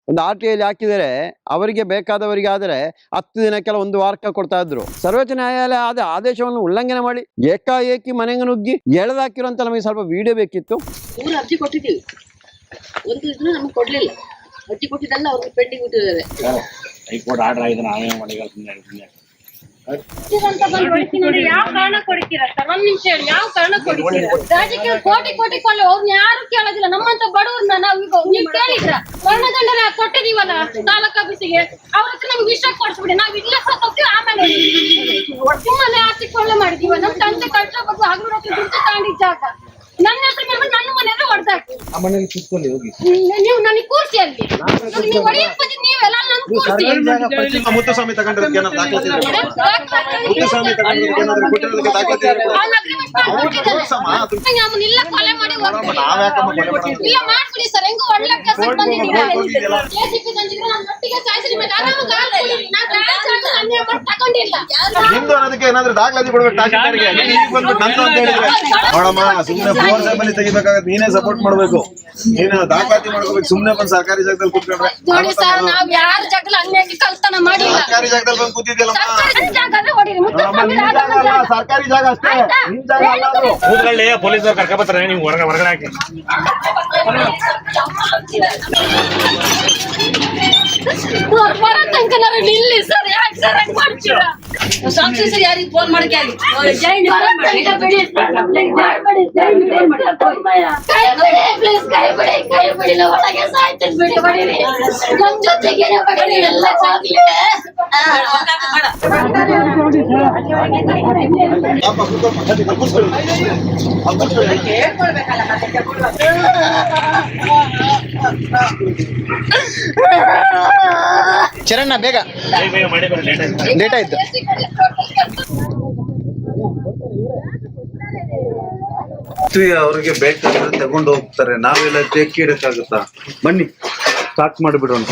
ಒಂದು RTI ಹಾಕಿದರೆ ಅವರಿಗೆ ಬೇಕಾದವರಿಗೆ ಆದರೆ 10 ದಿನಕ್ಕೆಲ್ಲ 1 ವಾರಕ್ಕೆ ಕೊಡ್ತಾ ಇದ್ರು. ಸರ್ವೋಚ್ಚ ನ್ಯಾಯಾಲಯ ಆದೇಶವನ್ನು ಉಲ್ಲಂಘನೆ ಮಾಡಿ ಏಕಾಏಕಿ ಮನೆಗೆ ನುಗ್ಗಿ ಎಳೆದಾಕಿರುವಂತ ನಮಗೆ ಸ್ವಲ್ಪ ವಿಡಿಯೋ ಬೇಕಿತ್ತು. ಅರ್ಜಿ ಕೊಟ್ಟಿದ್ದೀವಿ, ಒಂದು ಇದನ್ನು ನಮಗೆ ಕೊಡ್ಲಿಲ್ಲ. ಅರ್ಜಿ ಕೊಟ್ಟಿದ್ದಲ್ಲ ಅವ್ರಿಗೆ ಪೆಂಡಿಂಗ್ ಬಿಟ್ಟಿದ್ದಾರೆ. ಹೈಕೋರ್ಟ್ ಆರ್ಡರ್ ಆಗಿದೆ, ನಾವೇ ಮಾಡಿಲ್ಲ. ಯಾವ ಕಾರಣ ಕೊಡ್ತೀರಾ ಸರ್? ಒಂದ್ ನಿಮಿಷ ಹೇಳಿ, ಯಾವ ಕಾರಣ ಕೊಡ್ತೀರಾ? ರಾಜಕೀಯ ಕೋಟಿ ಕೋಟಿ ಕೊಳ್ಳೆ ಅವ್ರನ್ನ ಯಾರು ಕೇಳೋದಿಲ್ಲ. ನಮ್ಮಂತ ಬಡವ್ರನ್ನ ನೀವು ಕೇಳಿದ್ರ ಮರಣದಂಡನೆ ಕೊಟ್ಟಿದೀವಲ್ಲ ತಾಲೂಕ್ ಆಫೀಸಿಗೆ, ಅವ್ರ ಹತ್ರ ನಮ್ಗೆ ವಿಷಯ ಕೊಡ್ಸ್ಬಿಡಿ, ನಾವ್ ಇಲ್ಲೇ ಸತ್ತೋಗ್ತೀವಿ. ಆಮೇಲೆ ಸುಮ್ಮನೆ ಆರ್ಥಿಕ ಕೊಳ್ಳೆ ಮಾಡಿದೀವ. ನಮ್ ತಂದೆ ಕಷ್ಟ ಬಗ್ಗೆ ಹಗಲು ರಾತ್ರಿ ದುಡ್ಡು ತಗೊಂಡಿದ್ದ ಜಾಗ ನನ್ನ ಹೆಸರು ಮೇಲೆ ನನ್ನ ಮನೆಯಲ್ಲ ಹೊಡೆದಾಕಿ ನೀವು ನನಗೆ ಕೂರ್ಸಿ ಅಲ್ಲಿ ನೀವು ಹೊಡೆಯಕ್ ಬಂದಿದ್ ನೀವೆಲ್ಲ ನನ್ ಕೂರ್ಸಿ. ಮುತ್ತುಸ್ವಾಮಿ ತಗೊಂಡಿರೋದಕ್ಕೆ ಏನಾದ್ರು ದಾಖಲಾತಿ ಇದೆ? ಮುತ್ತುಸ್ವಾಮಿ ತಗೊಂಡಿರೋದಕ್ಕೆ ಏನಾದ್ರು ಕೊಟ್ಟಿರೋದಕ್ಕೆ ದಾಖಲಾತಿ ಇದೆ? ಇಲ್ಲ ಕೊಲೆ ಮಾಡಿ ಇಲ್ಲ ಮಾಡ್ಬಿಡಿ ಸರ್. ಹೆಂಗೋ ಒಳ್ಳೆ ಕೆಲಸ ಬಂದಿದ್ದೀರಾ. JCP ತಂದಿದ್ರೆ ನನ್ನ ಒಟ್ಟಿಗೆ ಸಾಯಿಸ್ರಿ ಮೇಲೆ ಆರಾಮಾಗಿ ಅನ್ಯಾಯ ಮಾಡಿ ತಗೊಂಡಿಲ್ಲ. ನಿಮ್ದು ಅನ್ನೋದಕ್ಕೆ ಏನಾದ್ರು ದಾಖಲಾತಿ ಕೊಡ್ಬೇಕು ತಹಶೀಲ್ದಾರ್ಗೆ. ಈಗ ಬಂದ್ಬಿಟ್ಟು ನಂದು ಅಂತ ಹೇಳಿದ್ರೆ ನೋಡಮ್ಮ, ಸುಮ್ಮನೆ ಫೋರ್ ಸೈಬಲ್ಲಿ ತೆಗಿಬೇಕಾಗತ್ತೆ. ನೀನೇ ಸಪೋರ್ಟ್ ಮಾಡ್ಬೇಕು, ನೀನು ದಾಖಲಾತಿ ಮಾಡ್ಕೋಬೇಕು. ಸುಮ್ಮನೆ ಬಂದು ಸರ್ಕಾರಿ ಜಾಗದಲ್ಲಿ ಕೂತ್ಕೊಂಡ್ರೆ ನೋಡಿ ಸರ್, ನಾವ್ ಯಾರ ಜಾಗದಲ್ಲಿ ಅನ್ಯಾಯಕ್ಕೆ ಕಳ್ತನ ಮಾಡಿಲ್ಲ. ಸರ್ಕಾರಿ ಜಾಗದಲ್ಲಿ ಬಂದು ಕೂತಿದ್ಯಲ್ಲ, ಸರ್ಕಾರಿ ಜಾಗದಲ್ಲಿ ಹೊಡೀರಿ. ಸರ್ಕಾರಿ ಜಾಗ ಅಷ್ಟೇ, ನಿಮ್ ಜಾಗ ಅಲ್ಲ ಅದು. ಕೂತ್ಕೊಳ್ಳಿ, ಪೊಲೀಸರು ಕರ್ಕೊಬರ್ತಾರೆ, ನೀವು ಹೊರಗಡೆ ಹಾಕಿ. ಬರೋ ತನಕ ನಾವು ನಿಲ್ಲಿ ಸರ್. ಯಾಕೆ ಸರ್ ಹಂಗ್ ಮಾಡ್ತೀರಾ? ಸಾಕ್ಷಿ ಸರ್ ಯಾರಿಗೆ ಫೋನ್ ಮಾಡಕ್ಕೆ ಕೈ ಬಿಡಿ ಒಳಗೆ ಸಾಯ್ತದ ಬಿಡಿ. ಹೊಡೀರಿ, ನಮ್ ಜೊತೆಗೆ ಹೊಡೀರಿ, ಎಲ್ಲ ಹೋಗ್ಲಿ. ಚರಣ್ಣ ಬೇಗ ಲೇಟ್ ಆಯ್ತು. ಅವ್ರಿಗೆ ಬೇಕಾದ್ರೆ ತಗೊಂಡು ಹೋಗ್ತಾರೆ, ನಾವೆಲ್ಲ ಟೇಕ್ ಇಡಕ್ಕಾಗುತ್ತಾ? ಬನ್ನಿ ಸ್ಟಾರ್ಟ್ ಮಾಡಿಬಿಡೋಣ.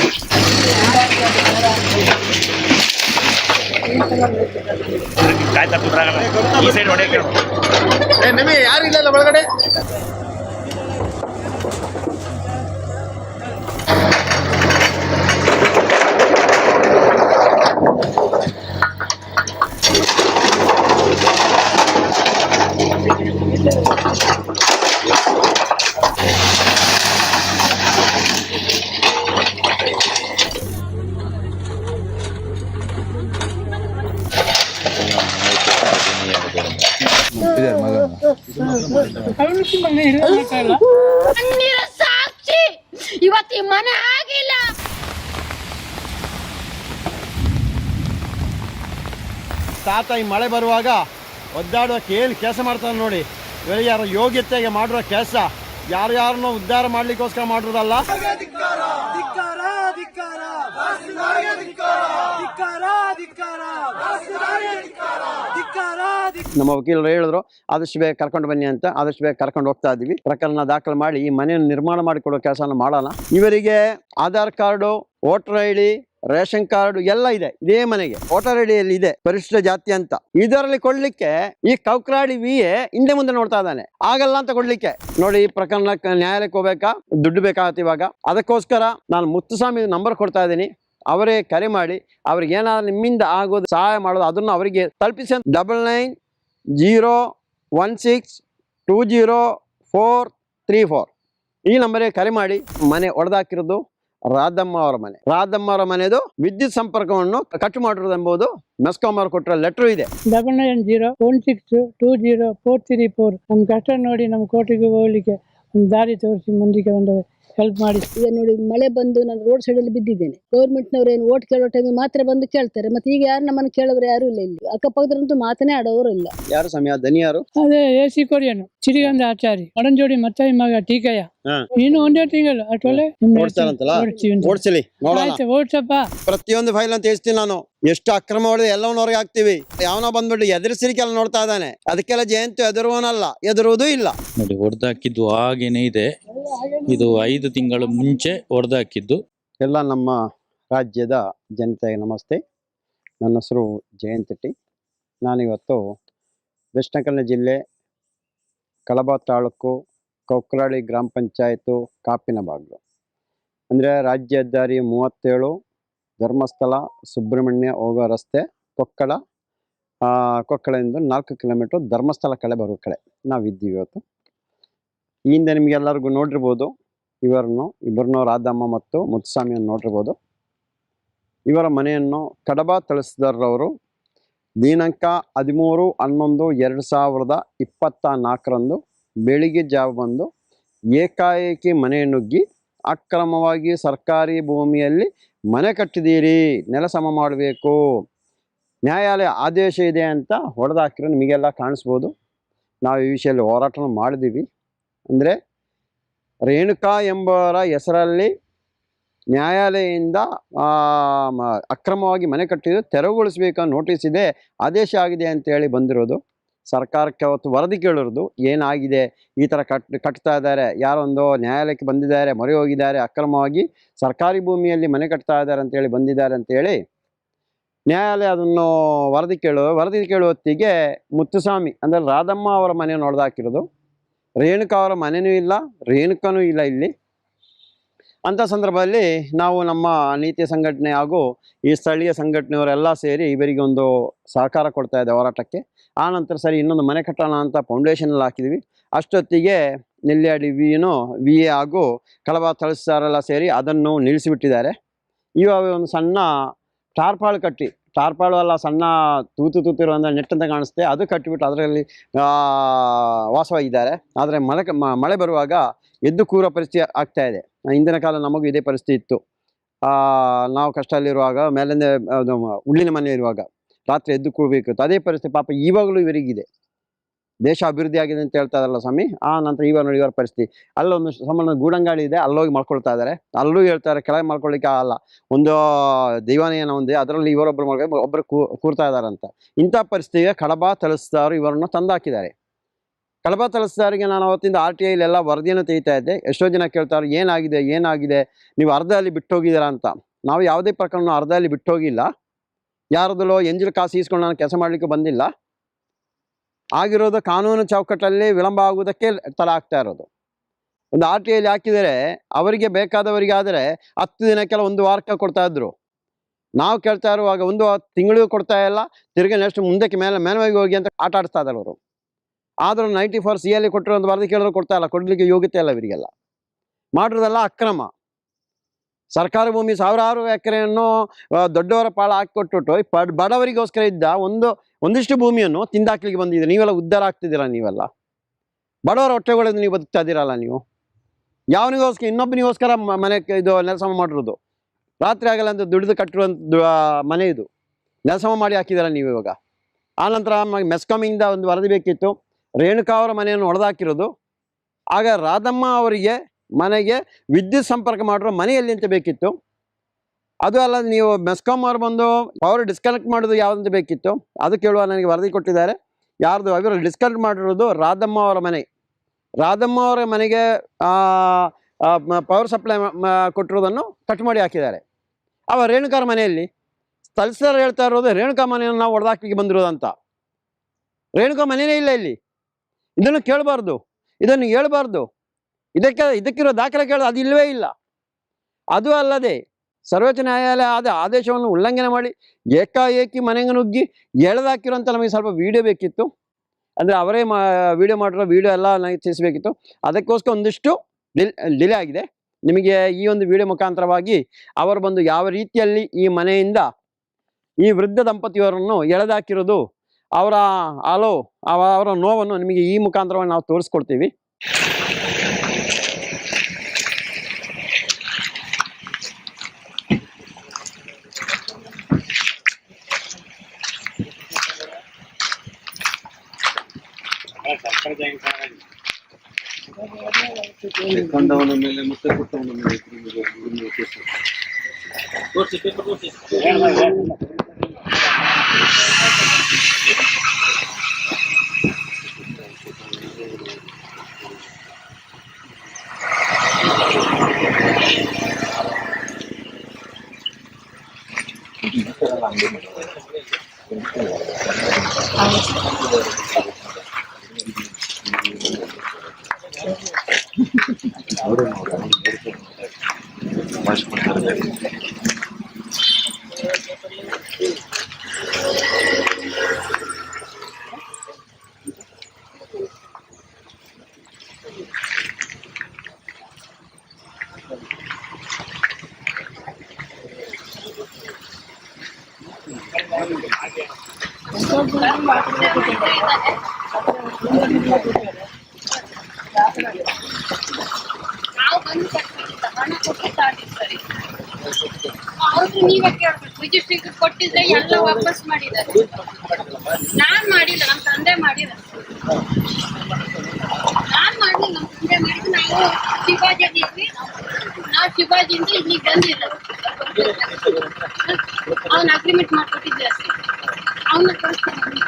ಈ ಸೈಡ್ ಹೊಡೆಯಕ್ಕೆ ನಮಗೆ ಯಾರು ಇಲ್ಲ ಒಳಗಡೆ. ಸಾಕ್ಷಿ ಇವತ್ತಿ ಮನೆ ಆಗಿಲ್ಲ. ತಾತ ಈ ಮಳೆ ಬರುವಾಗ ಒದ್ದಾಡೋಕೆ ಏನು ಕೆಲಸ ಮಾಡ್ತಾನೆ ನೋಡಿ. ಇವರು ಯಾರ ಯೋಗ್ಯತೆಗೆ ಮಾಡಿರೋ ಕೆಲಸ, ಯಾರ್ಯಾರನ್ನೋ ಉದ್ಧಾರ ಮಾಡ್ಲಿಕ್ಕೋಸ್ಕರ ಮಾಡಿರೋದಲ್ಲ. ನಮ್ಮ ವಕೀಲರು ಹೇಳಿದ್ರು ಆದಷ್ಟು ಬೇಗ ಕರ್ಕೊಂಡು ಬನ್ನಿ ಅಂತ. ಆದಷ್ಟು ಬೇಗ ಕರ್ಕೊಂಡು ಹೋಗ್ತಾ ಇದೀವಿ. ಪ್ರಕರಣ ದಾಖಲು ಮಾಡಿ ಈ ಮನೆಯನ್ನು ನಿರ್ಮಾಣ ಮಾಡಿಕೊಡೋ ಕೆಲಸನ ಮಾಡೋಣ. ಇವರಿಗೆ Aadhaar card, voter ID, ration card ಎಲ್ಲ ಇದೆ. ಇದೇ ಮನೆಗೆ ವೋಟರ್ ಐಡಿಯಲ್ಲಿ ಇದೆ ಪರಿಶಿಷ್ಟ ಜಾತಿ ಅಂತ. ಇದರಲ್ಲಿ ಕೊಡ್ಲಿಕ್ಕೆ ಈ ಕೌಕ್ರಾಡಿ VA ಹಿಂದೆ ಮುಂದೆ ನೋಡ್ತಾ ಇದ್ದಾನೆ. ಆಗಲ್ಲ ಅಂತ ಕೊಡ್ಲಿಕ್ಕೆ. ನೋಡಿ, ಈ ಪ್ರಕರಣ ನ್ಯಾಯಾಲಯಕ್ಕೆ ಹೋಗ್ಬೇಕಾ, ದುಡ್ಡು ಬೇಕಾಗತ್ತೆ ಇವಾಗ. ಅದಕ್ಕೋಸ್ಕರ ನಾನು ಮುತ್ತುಸ್ವಾಮಿ ನಂಬರ್ ಕೊಡ್ತಾ ಇದ್ದೀನಿ. ಅವರೇ ಕರೆ ಮಾಡಿ ಅವ್ರಿಗೆ ಏನಾದ್ರು ನಿಮ್ಮಿಂದ ಆಗೋದು ಸಹಾಯ ಮಾಡೋದು ಅದನ್ನು ಅವರಿಗೆ ತಲುಪಿಸಿ. 9906204034 ಈ ನಂಬರಿಗೆ ಕರೆ ಮಾಡಿ. ಮನೆ ಒಡೆದಾಕಿರೋದು ರಾಧಮ್ಮ ಅವರ ಮನೆ. ರಾಧಮ್ಮ ಅವರ ಮನೆದು ವಿದ್ಯುತ್ ಸಂಪರ್ಕವನ್ನು ಕಟ್ ಮಾಡಿರೋದೆಂಬುದು ಮೆಸ್ಕಾಂ ಅವರು ಕೊಟ್ಟಿರೋ ಲೆಟರ್ ಇದೆ. 9901620434 ನಮ್ ಕಷ್ಟ ನೋಡಿ ನಮ್ಮ ಕೋಟೆಗೆ ಹೋಗ್ಲಿಕ್ಕೆ ಒಂದು ದಾರಿ ತೋರಿಸಿ ಮುಂದಕ್ಕೆ ಒಂದು ಹೆಲ್ಪ್ ಮಾಡಿ. ಈಗ ನೋಡಿ, ಮಳೆ ಬಂದು ನಾನು ರೋಡ್ ಸೈಡ್ ಅಲ್ಲಿ ಬಿದ್ದಿದ್ದೇನೆ. ಗೌರ್ಮೆಂಟ್ನವ್ರು ಏನು ಓಟ್ ಕೇಳೋ ಟೈಮಿಗೆ ಮಾತ್ರ ಬಂದು ಕೇಳ್ತಾರೆ. ಮತ್ತೆ ಈಗ ಯಾರು ನಮ್ಮನ್ನು ಕೇಳೋರು ಯಾರು ಇಲ್ಲ. ಇಲ್ಲಿ ಅಕ್ಕಪಕ್ಕದಂತೂ ಮಾತನೇ ಆಡೋರು ಇಲ್ಲ. ಯಾರು ಸಮಯ ದನಿ ಯಾರು? ಅದೇ AC ಕೊರಿಯನು ಚಿರಿಗಂಧ ಆಚಾರಿ ಒಡಂಜೋಡಿ ಮತ್ತಾಯಿ ಮಗ ಟೀಕಯ್ಯ. ನೀನು ಒಂದೇ ತಿಂಗಳು ಅಷ್ಟೊಳ್ಳೆ ಓಡ್ಸಪ್ಪ. ಪ್ರತಿಯೊಂದು ಫೈಲ್ ಅಂತ ಹೇಳ್ತೀನಿ ನಾನು. ಎಷ್ಟು ಅಕ್ರಮ ಹೊಡೆದು ಎಲ್ಲವನ್ನ ಹೊರಗೆ ಹಾಕ್ತಿವಿ. ಯಾವನೋ ಬಂದ್ಬಿಟ್ಟು ಎದುರಿಸಿರಿಕೆಲ್ಲ ನೋಡ್ತಾ ಇದ್ದಾನೆ. ಅದಕ್ಕೆಲ್ಲ ಜಯಂತಿ ಎದುರುವನಲ್ಲ, ಎದುರುವುದೂ ಇಲ್ಲ. ನೋಡಿ, ಹೊಡೆದಾಕಿದ್ದು ಹಾಗೇನೆ ಇದೆ. ಇದು 5 ತಿಂಗಳ ಮುಂಚೆ ಹೊಡೆದಾಕಿದ್ದು. ಎಲ್ಲ ನಮ್ಮ ರಾಜ್ಯದ ಜನತೆಗೆ ನಮಸ್ತೆ. ನನ್ನ ಹೆಸರು ಜಯಂತ್ ಟಿ. ನಾನಿವತ್ತು ದಕ್ಷಿಣ ಕನ್ನಡ ಜಿಲ್ಲೆ ಕಳಬ ತಾಲೂಕು ಕೌಕ್ರಾಡಿ ಗ್ರಾಮ ಪಂಚಾಯತು ಕಾಪಿನಬಾಗ್ಲು ಅಂದರೆ ರಾಜ್ಯ ಹೆದ್ದಾರಿ 37 ಧರ್ಮಸ್ಥಳ ಸುಬ್ರಹ್ಮಣ್ಯ ಹೋಗೋ ರಸ್ತೆ ಕೊಕ್ಕಳದಿಂದ 4 ಕಿಲೋಮೀಟ್ರ್ ಧರ್ಮಸ್ಥಳ ಕಡೆ ಬರೋ ಕಡೆ ನಾವಿದ್ದೀವಿ ಇವತ್ತು. ಈ ಹಿಂದೆ ನಿಮಗೆಲ್ಲರಿಗೂ ನೋಡಿರ್ಬೋದು ಇಬ್ಬರನ್ನು ರಾಧಮ್ಮ ಮತ್ತು ಮುತ್ತುಸ್ವಾಮಿಯನ್ನು ನೋಡಿರ್ಬೋದು. ಇವರ ಮನೆಯನ್ನು ಕಡಬ ತಹಸೀಲ್ದಾರ್ರವರು ದಿನಾಂಕ 13/11/2024 ಬೆಳಿಗ್ಗೆ ಜಾವ ಬಂದು ಏಕಾಏಕಿ ಮನೆ ನುಗ್ಗಿ ಅಕ್ರಮವಾಗಿ ಸರ್ಕಾರಿ ಭೂಮಿಯಲ್ಲಿ ಮನೆ ಕಟ್ಟಿದ್ದೀರಿ, ನೆಲ ಸಮ ಮಾಡಬೇಕು, ನ್ಯಾಯಾಲಯ ಆದೇಶ ಇದೆ ಅಂತ ಹೊಡೆದಾಕಿರೋ ನಿಮಗೆಲ್ಲ ಕಾಣಿಸ್ಬೋದು. ನಾವು ಈ ವಿಷಯದಲ್ಲಿ ಹೋರಾಟ ಮಾಡಿದ್ದೀವಿ. ಅಂದರೆ ರೇಣುಕಾ ಎಂಬವರ ಹೆಸರಲ್ಲಿ ನ್ಯಾಯಾಲಯದಿಂದ ಅಕ್ರಮವಾಗಿ ಮನೆ ಕಟ್ಟಿದ್ದು ತೆರವುಗೊಳಿಸಬೇಕು ನೋಟಿಸ್ ಇದೆ, ಆದೇಶ ಆಗಿದೆ ಅಂತೇಳಿ ಬಂದಿರೋದು. ಸರ್ಕಾರಕ್ಕೆ ಅವತ್ತು ವರದಿ ಕೇಳಿರೋದು, ಏನಾಗಿದೆ, ಈ ಥರ ಕಟ್ತಾ ಇದ್ದಾರೆ, ಯಾರೊಂದು ನ್ಯಾಯಾಲಯಕ್ಕೆ ಬಂದಿದ್ದಾರೆ, ಮೊರೆ ಹೋಗಿದ್ದಾರೆ, ಅಕ್ರಮವಾಗಿ ಸರ್ಕಾರಿ ಭೂಮಿಯಲ್ಲಿ ಮನೆ ಕಟ್ತಾ ಇದ್ದಾರೆ ಅಂತೇಳಿ ಬಂದಿದ್ದಾರೆ ಅಂತೇಳಿ ನ್ಯಾಯಾಲಯ ಅದನ್ನು ವರದಿ ಕೇಳುವ ಹೊತ್ತಿಗೆ ಮುತ್ತುಸ್ವಾಮಿ ಅಂದರೆ ರಾಧಮ್ಮ ಅವರ ಮನೆಯನ್ನು ಹೊಡೆದಾಕಿರೋದು. ರೇಣುಕಾ ಅವರ ಮನೆಯೂ ಇಲ್ಲ, ರೇಣುಕನೂ ಇಲ್ಲ ಇಲ್ಲಿ. ಅಂಥ ಸಂದರ್ಭದಲ್ಲಿ ನಾವು ನಮ್ಮ ನೀತಿ ಸಂಘಟನೆ ಹಾಗೂ ಈ ಸ್ಥಳೀಯ ಸಂಘಟನೆಯವರೆಲ್ಲ ಸೇರಿ ಇವರಿಗೆ ಒಂದು ಸಹಕಾರ ಕೊಡ್ತಾ ಇದೆ ಹೋರಾಟಕ್ಕೆ. ಆ ನಂತರ ಸರಿ ಇನ್ನೊಂದು ಮನೆ ಕಟ್ಟೋಣ ಅಂತ ಫೌಂಡೇಶನಲ್ಲಿ ಹಾಕಿದ್ವಿ. ಅಷ್ಟೊತ್ತಿಗೆ ನೆಲ್ಯಾಡಿ ವಿ ಎ ಹಾಗೂ ಕಡಬ ತಹಸೀಲ್ದಾರೆಲ್ಲ ಸೇರಿ ಅದನ್ನು ನಿಲ್ಲಿಸಿಬಿಟ್ಟಿದ್ದಾರೆ. ಇವಾಗ ಒಂದು ಸಣ್ಣ ಟಾರ್ಪಾಳು ಅಲ್ಲ, ಸಣ್ಣ ತೂತಿರೋ ಅಂದರೆ ನೆಟ್ ಅಂತ ಕಾಣಿಸುತ್ತೆ, ಅದು ಕಟ್ಟಿಬಿಟ್ಟು ಅದರಲ್ಲಿ ವಾಸವಾಗಿದ್ದಾರೆ. ಆದರೆ ಮಳೆ ಬರುವಾಗ ಎದ್ದು ಕೂರೋ ಪರಿಸ್ಥಿತಿ ಆಗ್ತಾ ಇದೆ. ಹಿಂದಿನ ಕಾಲ ನಮಗೂ ಇದೇ ಪರಿಸ್ಥಿತಿ ಇತ್ತು. ನಾವು ಕಷ್ಟದಲ್ಲಿರುವಾಗ ಮೇಲಿಂದ ಉಳ್ಳಿನ ಮನೆ ಇರುವಾಗ ರಾತ್ರಿ ಎದ್ದು ಕೂಡಬೇಕಿತ್ತು. ಅದೇ ಪರಿಸ್ಥಿತಿ ಪಾಪ ಇವಾಗಲೂ ಇವರಿಗಿದೆ. ದೇಶ ಅಭಿವೃದ್ಧಿ ಆಗಿದೆ ಅಂತ ಹೇಳ್ತಾ ಇದ್ದಾರಲ್ಲ ಸ್ವಾಮಿ, ಆ ನಂತರ ಇವರ ಪರಿಸ್ಥಿತಿ. ಅಲ್ಲೊಂದು ಸಮಾನ ಗೂಡಂಗಾಳಿ ಇದೆ, ಅಲ್ಲೋಗಿ ಮಾಡ್ಕೊಳ್ತಾ ಇದ್ದಾರೆ. ಅಲ್ಲೂ ಹೇಳ್ತಾರೆ ಕೆಳಗೆ ಮಾಡ್ಕೊಳ್ಳಿಕ್ಕೆ ಆಗಲ್ಲ, ಒಂದು ದೈವಾನಯನ ಒಂದೇ, ಅದರಲ್ಲಿ ಇವರೊಬ್ಬರು ಒಬ್ಬರು ಕೂರ್ತಾ ಇದ್ದಾರೆ ಅಂತ. ಇಂಥ ಪರಿಸ್ಥಿತಿಗೆ ಕಡಬ ತಹಸೀಲ್ದಾರ್ ಇವರನ್ನು ತಂದಾಕಿದ್ದಾರೆ. ಕಡಬ ತಹಸೀಲ್ದಾರಿಗೆ ನಾನು ಅವತ್ತಿಂದ RTI ಎಲ್ಲ ವರದಿಯನ್ನು ತೆಗಿತಾ ಇದ್ದೆ. ಎಷ್ಟೋ ಜನ ಕೇಳ್ತಾರೆ, ಏನಾಗಿದೆ ನೀವು ಅರ್ಧದಲ್ಲಿ ಬಿಟ್ಟೋಗಿದ್ದೀರಾ ಅಂತ. ನಾವು ಯಾವುದೇ ಪ್ರಕರಣ ಅರ್ಧದಲ್ಲಿ ಬಿಟ್ಟೋಗಿಲ್ಲ. ಯಾರದಲ್ಲೋ ಎಂಜಿಲ್ ಕಾಸು ಈಸ್ಕೊಂಡು ನಾನು ಕೆಲಸ ಮಾಡಲಿಕ್ಕೆ ಬಂದಿಲ್ಲ. ಆಗಿರೋದು ಕಾನೂನು ಚೌಕಟ್ಟಲ್ಲಿ ವಿಳಂಬ ಆಗುವುದಕ್ಕೆ ತಲೆ ಆಗ್ತಾ ಇರೋದು. ಒಂದು RTI ಹಾಕಿದರೆ ಅವರಿಗೆ ಬೇಕಾದವರಿಗೆ ಆದರೆ 10 ದಿನಕ್ಕೆಲ್ಲ 1 ವಾರಕ್ಕೆ ಕೊಡ್ತಾ ಇದ್ರು. ನಾವು ಕೇಳ್ತಾ ಇರುವಾಗ 1 ತಿಂಗಳಿಗೂ ಕೊಡ್ತಾ ಇಲ್ಲ, ತಿರುಗಿ ನೆಕ್ಸ್ಟ್ ಮುಂದಕ್ಕೆ ಮೇಲ್ಮೈಗೆ ಹೋಗಿ ಅಂತ ಆಟ ಆಡಿಸ್ತಾ ಇದ್ದಾರೆ ಅವರು. ಆದರೂ 94 CL ಕೊಟ್ಟಿರೋ ಒಂದು ವರದಿ ಕೇಳಿದ್ರು ಕೊಡ್ತಾ ಇಲ್ಲ, ಕೊಡಲಿಕ್ಕೆ ಯೋಗ್ಯತೆ ಇಲ್ಲ ಇವರಿಗೆಲ್ಲ. ಮಾಡಿರೋದೆಲ್ಲ ಅಕ್ರಮ. ಸರ್ಕಾರಿ ಭೂಮಿ ಸಾವಿರಾರು ಎಕರೆಯನ್ನು ದೊಡ್ಡವರ ಪಾಳ ಹಾಕಿಕೊಟ್ಬಿಟ್ಟು ಬಡವರಿಗೋಸ್ಕರ ಇದ್ದ ಒಂದಿಷ್ಟು ಭೂಮಿಯನ್ನು ತಿಂದಾಕ್ಲಿಕ್ಕೆ ಬಂದಿದ್ದೀರಿ. ನೀವೆಲ್ಲ ಉದ್ಧಾರ ಆಗ್ತಿದ್ದೀರಾ? ನೀವೆಲ್ಲ ಬಡವರ ಹೊಟ್ಟೆಗಳಿಂದ ನೀವು ಬದುಕ್ತಾ ಇದ್ದೀರಲ್ಲ. ನೀವು ಇನ್ನೊಬ್ಬನಿಗೋಸ್ಕರ ಮನೆ ಇದು ನೆಲಸಮ ಮಾಡಿರೋದು. ರಾತ್ರಿ ಆಗಲ್ಲ ಅಂತ ದುಡಿದು ಕಟ್ಟಿರುವಂಥ ಮನೆ ಇದು ನೆಲಸಮ ಮಾಡಿ ಹಾಕಿದ್ದೀರ ನೀವು ಇವಾಗ. ಆನಂತರ ಮೆಸ್ಕಾಮಿಂದ ಒಂದು ವರದಿ ಬೇಕಿತ್ತು, ರೇಣುಕಾ ಅವರ ಮನೆಯನ್ನು ಹೊಡೆದಾಕಿರೋದು. ಆಗ ರಾಧಮ್ಮ ಅವರಿಗೆ ಮನೆಗೆ ವಿದ್ಯುತ್ ಸಂಪರ್ಕ ಮಾಡಿರೋ ಮನೆಯಲ್ಲಿ ಅಂತ ಬೇಕಿತ್ತು. ಅದು ಅಲ್ಲ, ನೀವು ಮೆಸ್ಕಾಮ್ ಅವ್ರು ಬಂದು ಪವರ್ ಡಿಸ್ಕನೆಕ್ಟ್ ಮಾಡೋದು ಯಾವುದಂತ ಬೇಕಿತ್ತು, ಅದು ಕೇಳುವ ನನಗೆ ವರದಿ ಕೊಟ್ಟಿದ್ದಾರೆ. ಯಾರ್ದು ಅವರು ಡಿಸ್ಕನೆಕ್ಟ್ ಮಾಡಿರೋದು ರಾಧಮ್ಮ ಅವರ ಮನೆ. ರಾಧಮ್ಮ ಅವರ ಮನೆಗೆ ಪವರ್ ಸಪ್ಲೈ ಕೊಟ್ಟಿರೋದನ್ನು ಕಟ್ ಮಾಡಿ ಹಾಕಿದ್ದಾರೆ. ಅವ ರೇಣುಕಾರ ಮನೆಯಲ್ಲಿ ತಹಸೀಲ್ದಾರ್ ಹೇಳ್ತಾ ಇರೋದು ರೇಣುಕಾ ಮನೆಯನ್ನು ನಾವು ಹೊಡೆದಾಕ್ಲಿಕ್ಕೆ ಬಂದಿರೋದಂತ. ರೇಣುಕಾ ಮನೆಯೇ ಇಲ್ಲ ಇಲ್ಲಿ. ಇದನ್ನು ಕೇಳಬಾರ್ದು, ಇದನ್ನು ಹೇಳ್ಬಾರ್ದು. ಇದಕ್ಕಿರೋ ದಾಖಲೆ ಕೇಳೋದು ಅದು ಇಲ್ಲವೇ ಇಲ್ಲ. ಅದು ಅಲ್ಲದೆ ಸರ್ವೋಚ್ಚ ನ್ಯಾಯಾಲಯ ಆದೇಶವನ್ನು ಉಲ್ಲಂಘನೆ ಮಾಡಿ ಏಕಾಏಕಿ ಮನೆಗೆ ನುಗ್ಗಿ ಎಳೆದಾಕಿರೋಂಥ ನಮಗೆ ಸ್ವಲ್ಪ ವಿಡಿಯೋ ಬೇಕಿತ್ತು. ಅಂದರೆ ಅವರೇ ವಿಡಿಯೋ ಮಾಡಿರೋ ವಿಡಿಯೋ ಎಲ್ಲ ನನಗೆ ತಿಳಿಸಬೇಕಿತ್ತು. ಅದಕ್ಕೋಸ್ಕರ ಒಂದಿಷ್ಟು ಡಿಲೇ ಆಗಿದೆ. ನಿಮಗೆ ಈ ಒಂದು ವಿಡಿಯೋ ಮುಖಾಂತರವಾಗಿ ಅವರು ಬಂದು ಯಾವ ರೀತಿಯಲ್ಲಿ ಈ ಮನೆಯಿಂದ ಈ ವೃದ್ಧ ದಂಪತಿಯವರನ್ನು ಎಳೆದಾಕಿರೋದು, ಅವರ ನೋವನ್ನು ನಿಮಗೆ ಈ ಮುಖಾಂತರವಾಗಿ ನಾವು ತೋರಿಸ್ಕೊಡ್ತೀವಿ. ಕೊಂಡವನ ಮೇಲೆ ಮತ್ತೆ ಕೊಟ್ಟವನ ಮೇಲೆ ನಾವು ಬಂದು ಕಟ್ಬಿಟ್ಟಿದ್ದ ಹಣ ಕೊಟ್ಟು ತಾಂಡಿರ್ತಾರೆ. ಅವ್ರು ನೀವೇ ಕೇಳ್ಬೇಕು, ರಿಜಿಸ್ಟ್ರಿಗೆ ಕೊಟ್ಟಿದ್ರೆ ಎಲ್ಲ ವಾಪಸ್ ಮಾಡಿದ್ದಾರೆ. ನಾನ್ ಮಾಡಿಲ್ಲ, ನಮ್ ತಂದೆ ಮಾಡಿದ. ನಾನ್ ಮಾಡ್ಲಿ, ನಮ್ ತಂದೆ ಮಾಡಿದ್ದು. ನಾವು ಶಿವಾಜಿಯಲ್ಲಿ ಇದ್ವಿ, ನಾವು ಶಿವಾಜಿಯಿಂದ ಇಲ್ಲಿಗೆ ಬಂದಿಲ್ಲ. ಅವ್ನ ಅಗ್ರಿಮೆಂಟ್ ಮಾಡ್ಕೊಟ್ಟಿದ್ದೆ ಅಷ್ಟೇ, ಅವನ್ನ ಕಳಿಸ್ಕೊಂಡು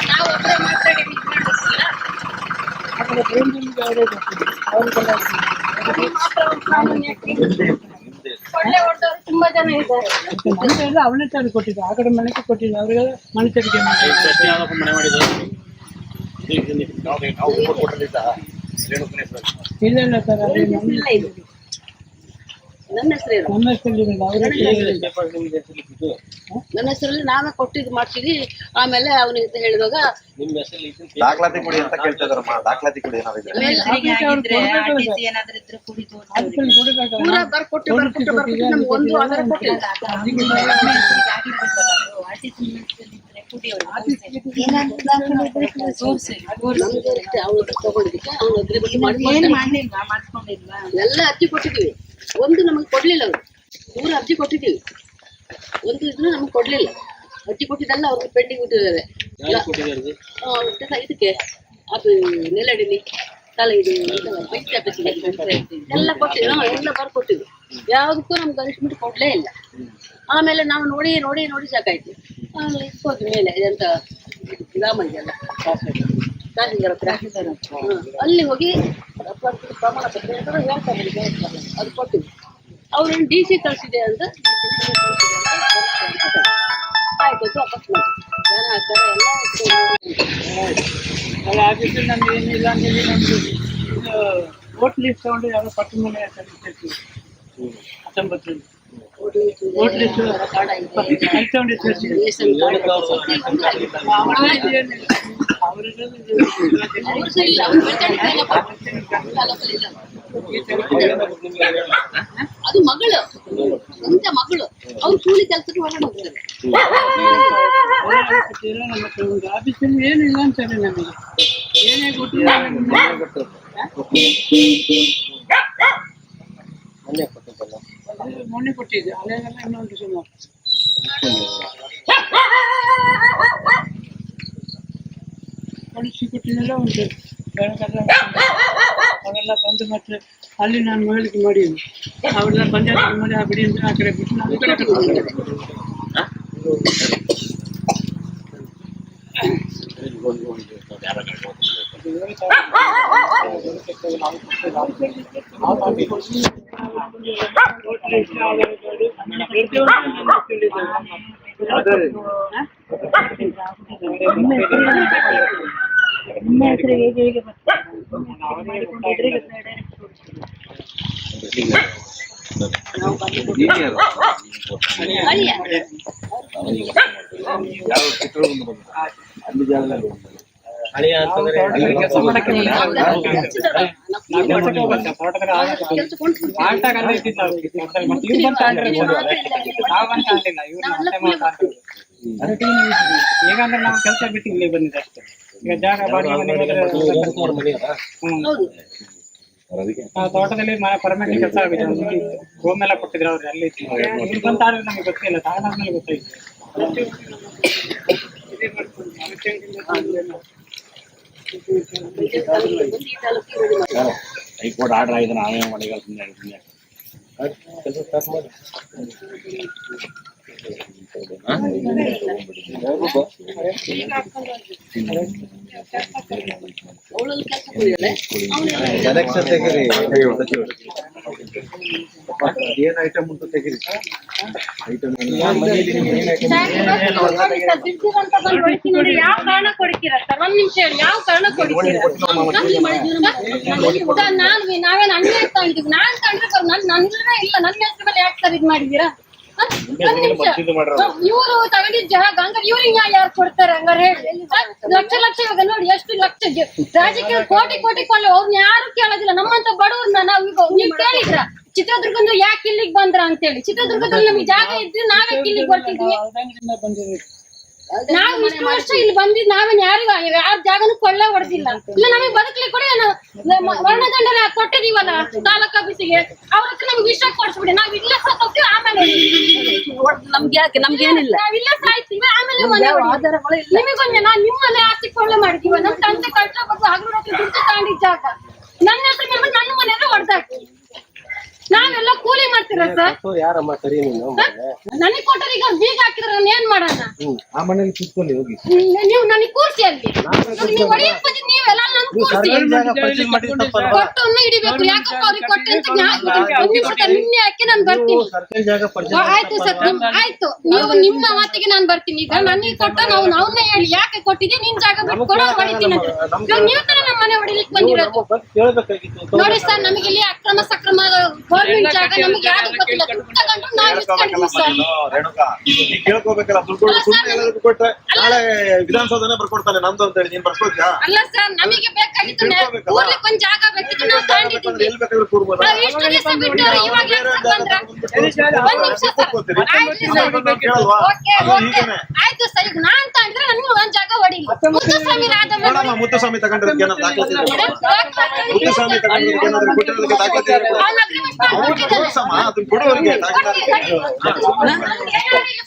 ನಾವು ಒಬ್ಬರೇ ಮಾತಾಡಿ ಇದು ಮಾಡ್ಬೇಕಲ್ಲ. ಒಳ್ಳೆ ಹೊಡೆದವ್ರು ತುಂಬಾ ಜನ ಇದ್ದಾರೆ. ಅವನೇ ತಂದು ಕೊಟ್ಟಿದ್ದು, ಆ ಕಡೆ ಮನೆಗೆ ಕೊಟ್ಟಿದ್ದು, ಅವ್ರಿಗೆ ಮನೆ ತೆರಿಗೆ ಮನೆ ಮಾಡಿದ್ರು ನಾವು ಕೊಟ್ಟಿದ್ದ ಇಲ್ಲ ಇಲ್ಲ ಸರ್, ಅದು ನನ್ನ ಹೆಸರೇನು? ನಮ್ಮ ಹೆಸರಲ್ಲಿ ನನ್ನ ಹೆಸರಲ್ಲಿ ನಾವೇ ಕೊಟ್ಟಿದ್ದು ಮಾಡ್ತೀವಿ. ಆಮೇಲೆ ಅವನಿಗೆ ಹೇಳಿದಾಗ ದಾಖಲಾತಿ ಕೊಡಿ ಅಂತ ಕೇಳ್ತಾ ಇದಾರಮ್ಮ. ದಾಖಲಾತಿ ಕೊಡಿ ಏನಾದ್ರು ಪೂರ ಬರ್ಕೊಟ್ಟು ನಮ್ಗೆ ಒಂದು ಆಧಾರ ಕೊಟ್ಟಿಲ್ಲ. ತಗೊಂಡಿದ್ದಕ್ಕೆ ಅವ್ನು ಎಲ್ಲ ಅರ್ಜಿ ಕೊಟ್ಟಿದ್ವಿ, ಒಂದು ನಮಗೆ ಕೊಡ್ಲಿಲ್ಲ. ಅವರು ಪೂರ ಅರ್ಜಿ ಕೊಟ್ಟಿದ್ದೀವಿ, ಒಂದು ಇದನ್ನು ನಮ್ಗೆ ಕೊಡ್ಲಿಲ್ಲ. ಅರ್ಜಿ ಕೊಟ್ಟಿದ್ದೆಲ್ಲ ಅವ್ರಿಗೆ ಪೆಂಡಿಂಗ್ ಬಿಟ್ಟಿದ್ದಾರೆ. ಇದಕ್ಕೆ ಅದು ನೆಲಡಿಲಿ ತಲೆ ಇದು ಬೆಂಕಿ ಆಫೀಸಿಗೆ ಎಲ್ಲ ಕೊಟ್ಟಿದ್ವಿ, ಎಲ್ಲ ಬರ್ಕೊಟ್ಟಿದ್ವಿ. ಯಾವುದಕ್ಕೂ ನಮ್ಗೆ ಅನಿಸ್ಬಿಟ್ಟು ಕೊಡ್ಲೇ ಇಲ್ಲ. ಆಮೇಲೆ ನಾವು ನೋಡಿ ನೋಡಿ ನೋಡಿ ಸಾಕಾಯ್ತು. ಆಮೇಲೆ ಇಟ್ಕೋದ್ವಿ ಮೇಲೆ ಎಂತ ಗ್ರಾಮ ಇದೆಯಲ್ಲ ತಹಸೀಲ್ದಾರ್ ಹತ್ರ, ಅಲ್ಲಿ ಹೋಗಿ ಪ್ರಮಾಣ ಪತ್ರ ಹೇಳ್ತಾರೆ, ಅದು ಕೊಟ್ಟಿದ್ವಿ. ಅವ್ರೇನು DC ಕಳಿಸಿದೆ ಅಂತ ಆಯ್ತು ವಾಪಸ್ ಮಾಡಿ ಜನ ಹಾಕ್ತಾರೆ ಎಲ್ಲ. ಆಗಿದ್ದು ನಮ್ಗೆ ಏನಿಲ್ಲ ಅಂತೇಳಿ ನಮ್ದು ಇದು ವೋಟ್ ಲಿಸ್ಟ್ ತಗೊಂಡು ಯಾರೋ ಪಟ್ಟಿ ಮೇಲೆ ತಂದಿರ್ತೀವಿ 19 ವೋಟ್ ಲಿಸ್ಟ್ ತಗೊಂಡು ತೋರಿಸಿದ್ರು. ಅದು ಮಗಳು, ಸ್ವಂತ ಮಗಳು. ಅವ್ರು ಕೂಲಿ ಕೆಲಸಕ್ಕೆ ಹೊರಗಡೆ ಹೋಗ್ತಾರೆ. ಒಂದು ಆಫೀಸಲ್ಲಿ ಏನಿಲ್ಲ ಅಂತಾರೆ ನಮಗೆ, ಏನೇ ಗೊತ್ತಿಲ್ಲ. ಮೊನ್ನೆ ಕೊಟ್ಟಿದ್ದೆ, ಅಲ್ಲೆಲ್ಲ ಇನ್ನೊಂದು ಸುಮಾರು ಪೊಲೀಸಿ ಕೊಟ್ಟಿದ್ದೆಲ್ಲ ಉಂಟು. ಅವೆಲ್ಲ ಬಂದು ಮತ್ತೆ ಅಲ್ಲಿ ನಾನು ಮಗಳಿಗೆ ಮಾಡಿದ್ವಿ, ಅವರೆಲ್ಲ ಪಂಚಾಯತ್ ಮಾಡಿ ಆ ಬಿಡಿಯಿಂದ ಆ ಕಡೆ ಬಿಟ್ಟು ನಾವು ಈ ಕಡೆ ನಿಮ್ಮ ಹೆಸರು ಹೇಗೆ ಹೇಗೆ ಹೇಗಂದ್ರೆ ನಾವು ಕೆಲಸ ಬಿಟ್ಟು ಇಲ್ಲಿ ಬಂದಿದೆ ಅಷ್ಟೇ. ಈಗ ಜಾಗ ತೋಟದಲ್ಲಿ ಪರ್ಮನೆಂಟ್ ಕೆಲಸ ಆಗಿದೆ, ರೂಮ್ ಎಲ್ಲ ಕೊಟ್ಟಿದ್ರು ಅವ್ರು. ಅಲ್ಲಿ ಇಲ್ಲಿ ಬಂತ ನಮಗೆ ಗೊತ್ತಿಲ್ಲ, ತಾನಾದ್ಮೇಲೆ ಗೊತ್ತಾಯ್ತು. ಹೈಕೋರ್ಟ್ ಆರ್ಡರ್ ಆಗಿದೆ, ನಾವೇ ಮನೆಗೆ ಸುಮ್ಮನೆ ಎಲೆಕ್ಷನ್ ತೆಗೀರಿ, ಏನ್ ಐಟಮ್ ಉಂಟು ತೆಗೀರಿ. ಯಾವ ಕಾರಣ ಕೊಡ್ತೀರಾ ಸರ್? ಒಂದ್ ನಿಮಿಷ ಹೇಳಿ, ಯಾವ ಕಾರಣ ಕೊಡ್ತೀರಾ? ನಾವೇನು ಅನ್ಯಾಯ ತಗೊಂಡಿದ್ವಿ? ನಾನ್ ತಗೊಂಡಿರ್ತಾರೆ, ನನ್ನೇ ಇಲ್ಲ, ನನ್ನ ಹೆಸರು ಮೇಲೆ ಯಾಕೆ ಸರ್ ಇದು ಮಾಡಿದೀರಾ? ಇವರು ತಗೊಂಡಿದ್ದ ಜಾಗ ಹಂಗಾರೆ ಇವ್ರಿಗೆ ಯಾರು ಕೊಡ್ತಾರೆ? ಹಂಗಾರೆ ಹೇಳಿ, ಲಕ್ಷ ಲಕ್ಷ ಇವಾಗ ನೋಡಿ ಎಷ್ಟು ಲಕ್ಷ ರಾಜಕೀಯ ಕೋಟಿ ಕೋಟಿ ಕೊಳ್ಳೆ, ಅವ್ರನ್ನ ಯಾರು ಕೇಳೋದಿಲ್ಲ. ನಮ್ಮಂತ ಬಡವ್ರನ್ನ ನಾವು ನೀವು ಕೇಳಿದ್ರ ಚಿತ್ರದುರ್ಗದಿಂದ ಯಾಕೆ ಇಲ್ಲಿಗೆ ಬಂದ್ರ ಅಂತೇಳಿ. ಚಿತ್ರದುರ್ಗದಲ್ಲಿ ನಮಗೆ ಜಾಗ ಇದ್ರೆ ನಾವೇ ಇಲ್ಲಿಗೆ ಬರ್ತಿದ್ವಿ. ನಾವು ಇಷ್ಟು ವರ್ಷ ಇಲ್ಲಿ ಬಂದಿದ್ ನಾವೇನ್ ಯಾರ ಜಾಗನೂ ಕೊಳ್ಳೆ ಹೊಡೆದಿಲ್ಲ. ಇಲ್ಲ ನಮಗೆ ಬದುಕಲಿಕ್ಕೆ ಕೂಡ ವರ್ಣದಂಡನ ಕೊಟ್ಟಿದೀವಲ್ಲ ತಾಲೂಕ್ ಆಫೀಸಿಗೆ, ಅವ್ರ ಹತ್ರ ನಮ್ಗೆ ವಿಷಯ ಕೊಡ್ಸ್ಬಿಡಿ. ನಾವ್ ಇಲ್ಲೇ ಸತ್ತೋಗ್ತೀವಿ, ಆಮೇಲೆ ನಮ್ಗೆ ಯಾಕೆ ನಮ್ಗೇನಿಲ್ಲ, ನಾವಿಲ್ಲೇ ಸಾಯ್ತೀವಿ, ಆಮೇಲೆ ಮನೆ ನಿಮಗೊಂದು ನಾವ್ ನಿಮ್ಮನೆ ಆಸ್ತಿ ಕೊಳ್ಳೆ ಮಾಡಿದೀವ. ನಮ್ ತಂದೆ ಕಟ್ಟ ಬಗ್ಗೆ ಹಗಲು ರಾತ್ರಿ ದುಡ್ಡು ತಗೊಂಡಿದ್ ಜಾಗ ನನ್ನ ಹೆಸರು ಮೇಲೆ ನನ್ನ ಮನೆಯಲ್ಲ ಹೊಡೆದಾಕಿ. ನಾವೆಲ್ಲ ಕೂಲಿ ಮಾಡ್ತೀರ ಸರ್? ಯಾರಮ್ಮ ಸರಿ ನೀನು ನನಗೆ ಕೊಟ್ಟರೆ ಈಗ ಬೀಗ ಹಾಕಿದ್ರೆ ನಾನು ಏನ್ ಮಾಡೋಣ? ಆ ಮನೇಲಿ ಕೂತ್ಕೊಳ್ಳಿ ಹೋಗಿ. ನೀವು ನನಗೆ ಕೂರ್ಸಿ ಅಲ್ಲಿ ನೀವು ಹೊಡೆಯಕ್ ಬಂದಿದ್ ನೀವೆಲ್ಲ ನನ್ ಕೂರ್ಸಿ ಕೊಟ್ಟನ್ನು ಹಿಡಿಬೇಕು. ಯಾಕಪ್ಪ ಅವ್ರಿಗೆ ಕೊಟ್ಟೆ ಅಂತ ನಿನ್ನೆ ಹಾಕಿ ನಾನು ಬರ್ತೀನಿ. ಆಯ್ತು ಸರ್, ಆಯ್ತು, ನೀವು ನಿಮ್ಮ ಮಾತಿಗೆ ನಾನು ಬರ್ತೀನಿ. ಈಗ ನನಗೆ ಕೊಟ್ಟ ನಾವು ನಾವನ್ನೇ ಹೇಳಿ ಯಾಕೆ ಕೊಟ್ಟಿದ್ದೆ, ನಿನ್ ಜಾಗ ಬಿಟ್ಟು ಕೊಡೋ ಹೊಡಿತೀನಿ ಅಂತ. ಇವಾಗ ನೀವು ತರ ನಮ್ಮ ಮನೆ ಹೊಡಿಲಿಕ್ಕೆ ಬಂದಿರೋದು ನೋಡಿ ಸರ್. ನಮಗೆ ಇಲ್ಲಿ ಅಕ್ರಮ ಸಕ್ರಮ ಗೌರ್ಮೆಂಟ್ ಜಾಗ ನಮ್ಗೆ ಯಾವ್ದು ಗೊತ್ತಿಲ್ಲ. ದುಡ್ಡು ತಗೊಂಡು ನಾವು ಇಸ್ಕೊಂಡಿದ್ವಿ ಸರ್. ರೇಣುಕಾ ಕೇಳ್ಕೋಬೇಕಲ್ಲ, ದುಡ್ಡು ಸುಮ್ಮನೆ ಎಲ್ಲರಿಗೂ ಕೊಟ್ರೆ ನಾಳೆ ವಿಧಾನಸೌಧನೇ ಬರ್ಕೊಡ್ತಾನೆ ನಮ್ದು ಅಂತ ಹೇಳಿ ನೀನ್ ಬರ್ಕೊಡ್ತೀಯಾ? ಅಲ್ಲ ಸರ್, ನಮಗೆ ಬೇಕಾಗಿತ್ತು ಕೂರ್ಲಿಕ್ಕೆ ಒಂದ್ ಜಾಗ ಬೇಕಿತ್ತು, ನಾವು ತಗೊಂಡಿದ್ದೀವಿ. ಎಲ್ಲಿ ಬೇಕಾದ್ರೂ ಕೂರ್ಬೋದು. ನಾವು ಇಷ್ಟು ದಿವಸ ಬಿಟ್ಟು ಇವಾಗ ಬಂದ್ರ ಒಂದ್ ನಿಮಿಷ ಸರ್. ಆಯ್ತು ಸರ್, ಕೇಳಲ್ವಾ? ಓಕೆ ಓಕೆ ಆಯ್ತು ಸರ್. ಈಗ ನಾನ್ ತಗೊಂಡ್ರೆ ನನ್ಗೆ ಒಂದ್ ಜಾಗ ಹೊಡಿಲಿ. ಮುತ್ತುಸ್ವಾಮಿ ರಾಧ ನೋಡಮ್ಮ, ಮುತ್ತುಸ್ವಾಮಿ ತಗೊಂಡಿರೋದಕ್ಕೆ ಏನಾದ್ರು ದಾಖಲಾತಿ ಇದೆ? ಮುತ್ತುಸ್ವಾಮಿ ತಗೊಂಡಿರೋದಕ್ಕೆ ಏನಾದ್ರು ಕೊಟ್ಟಿರೋದಕ್ಕೆ ದಾಖಲಾತಿ ಇದೆ? ತೋರ್ಸಮ್ಮ, ಅದನ್ನ ಕೊಡು ಅವ್ರಿಗೆ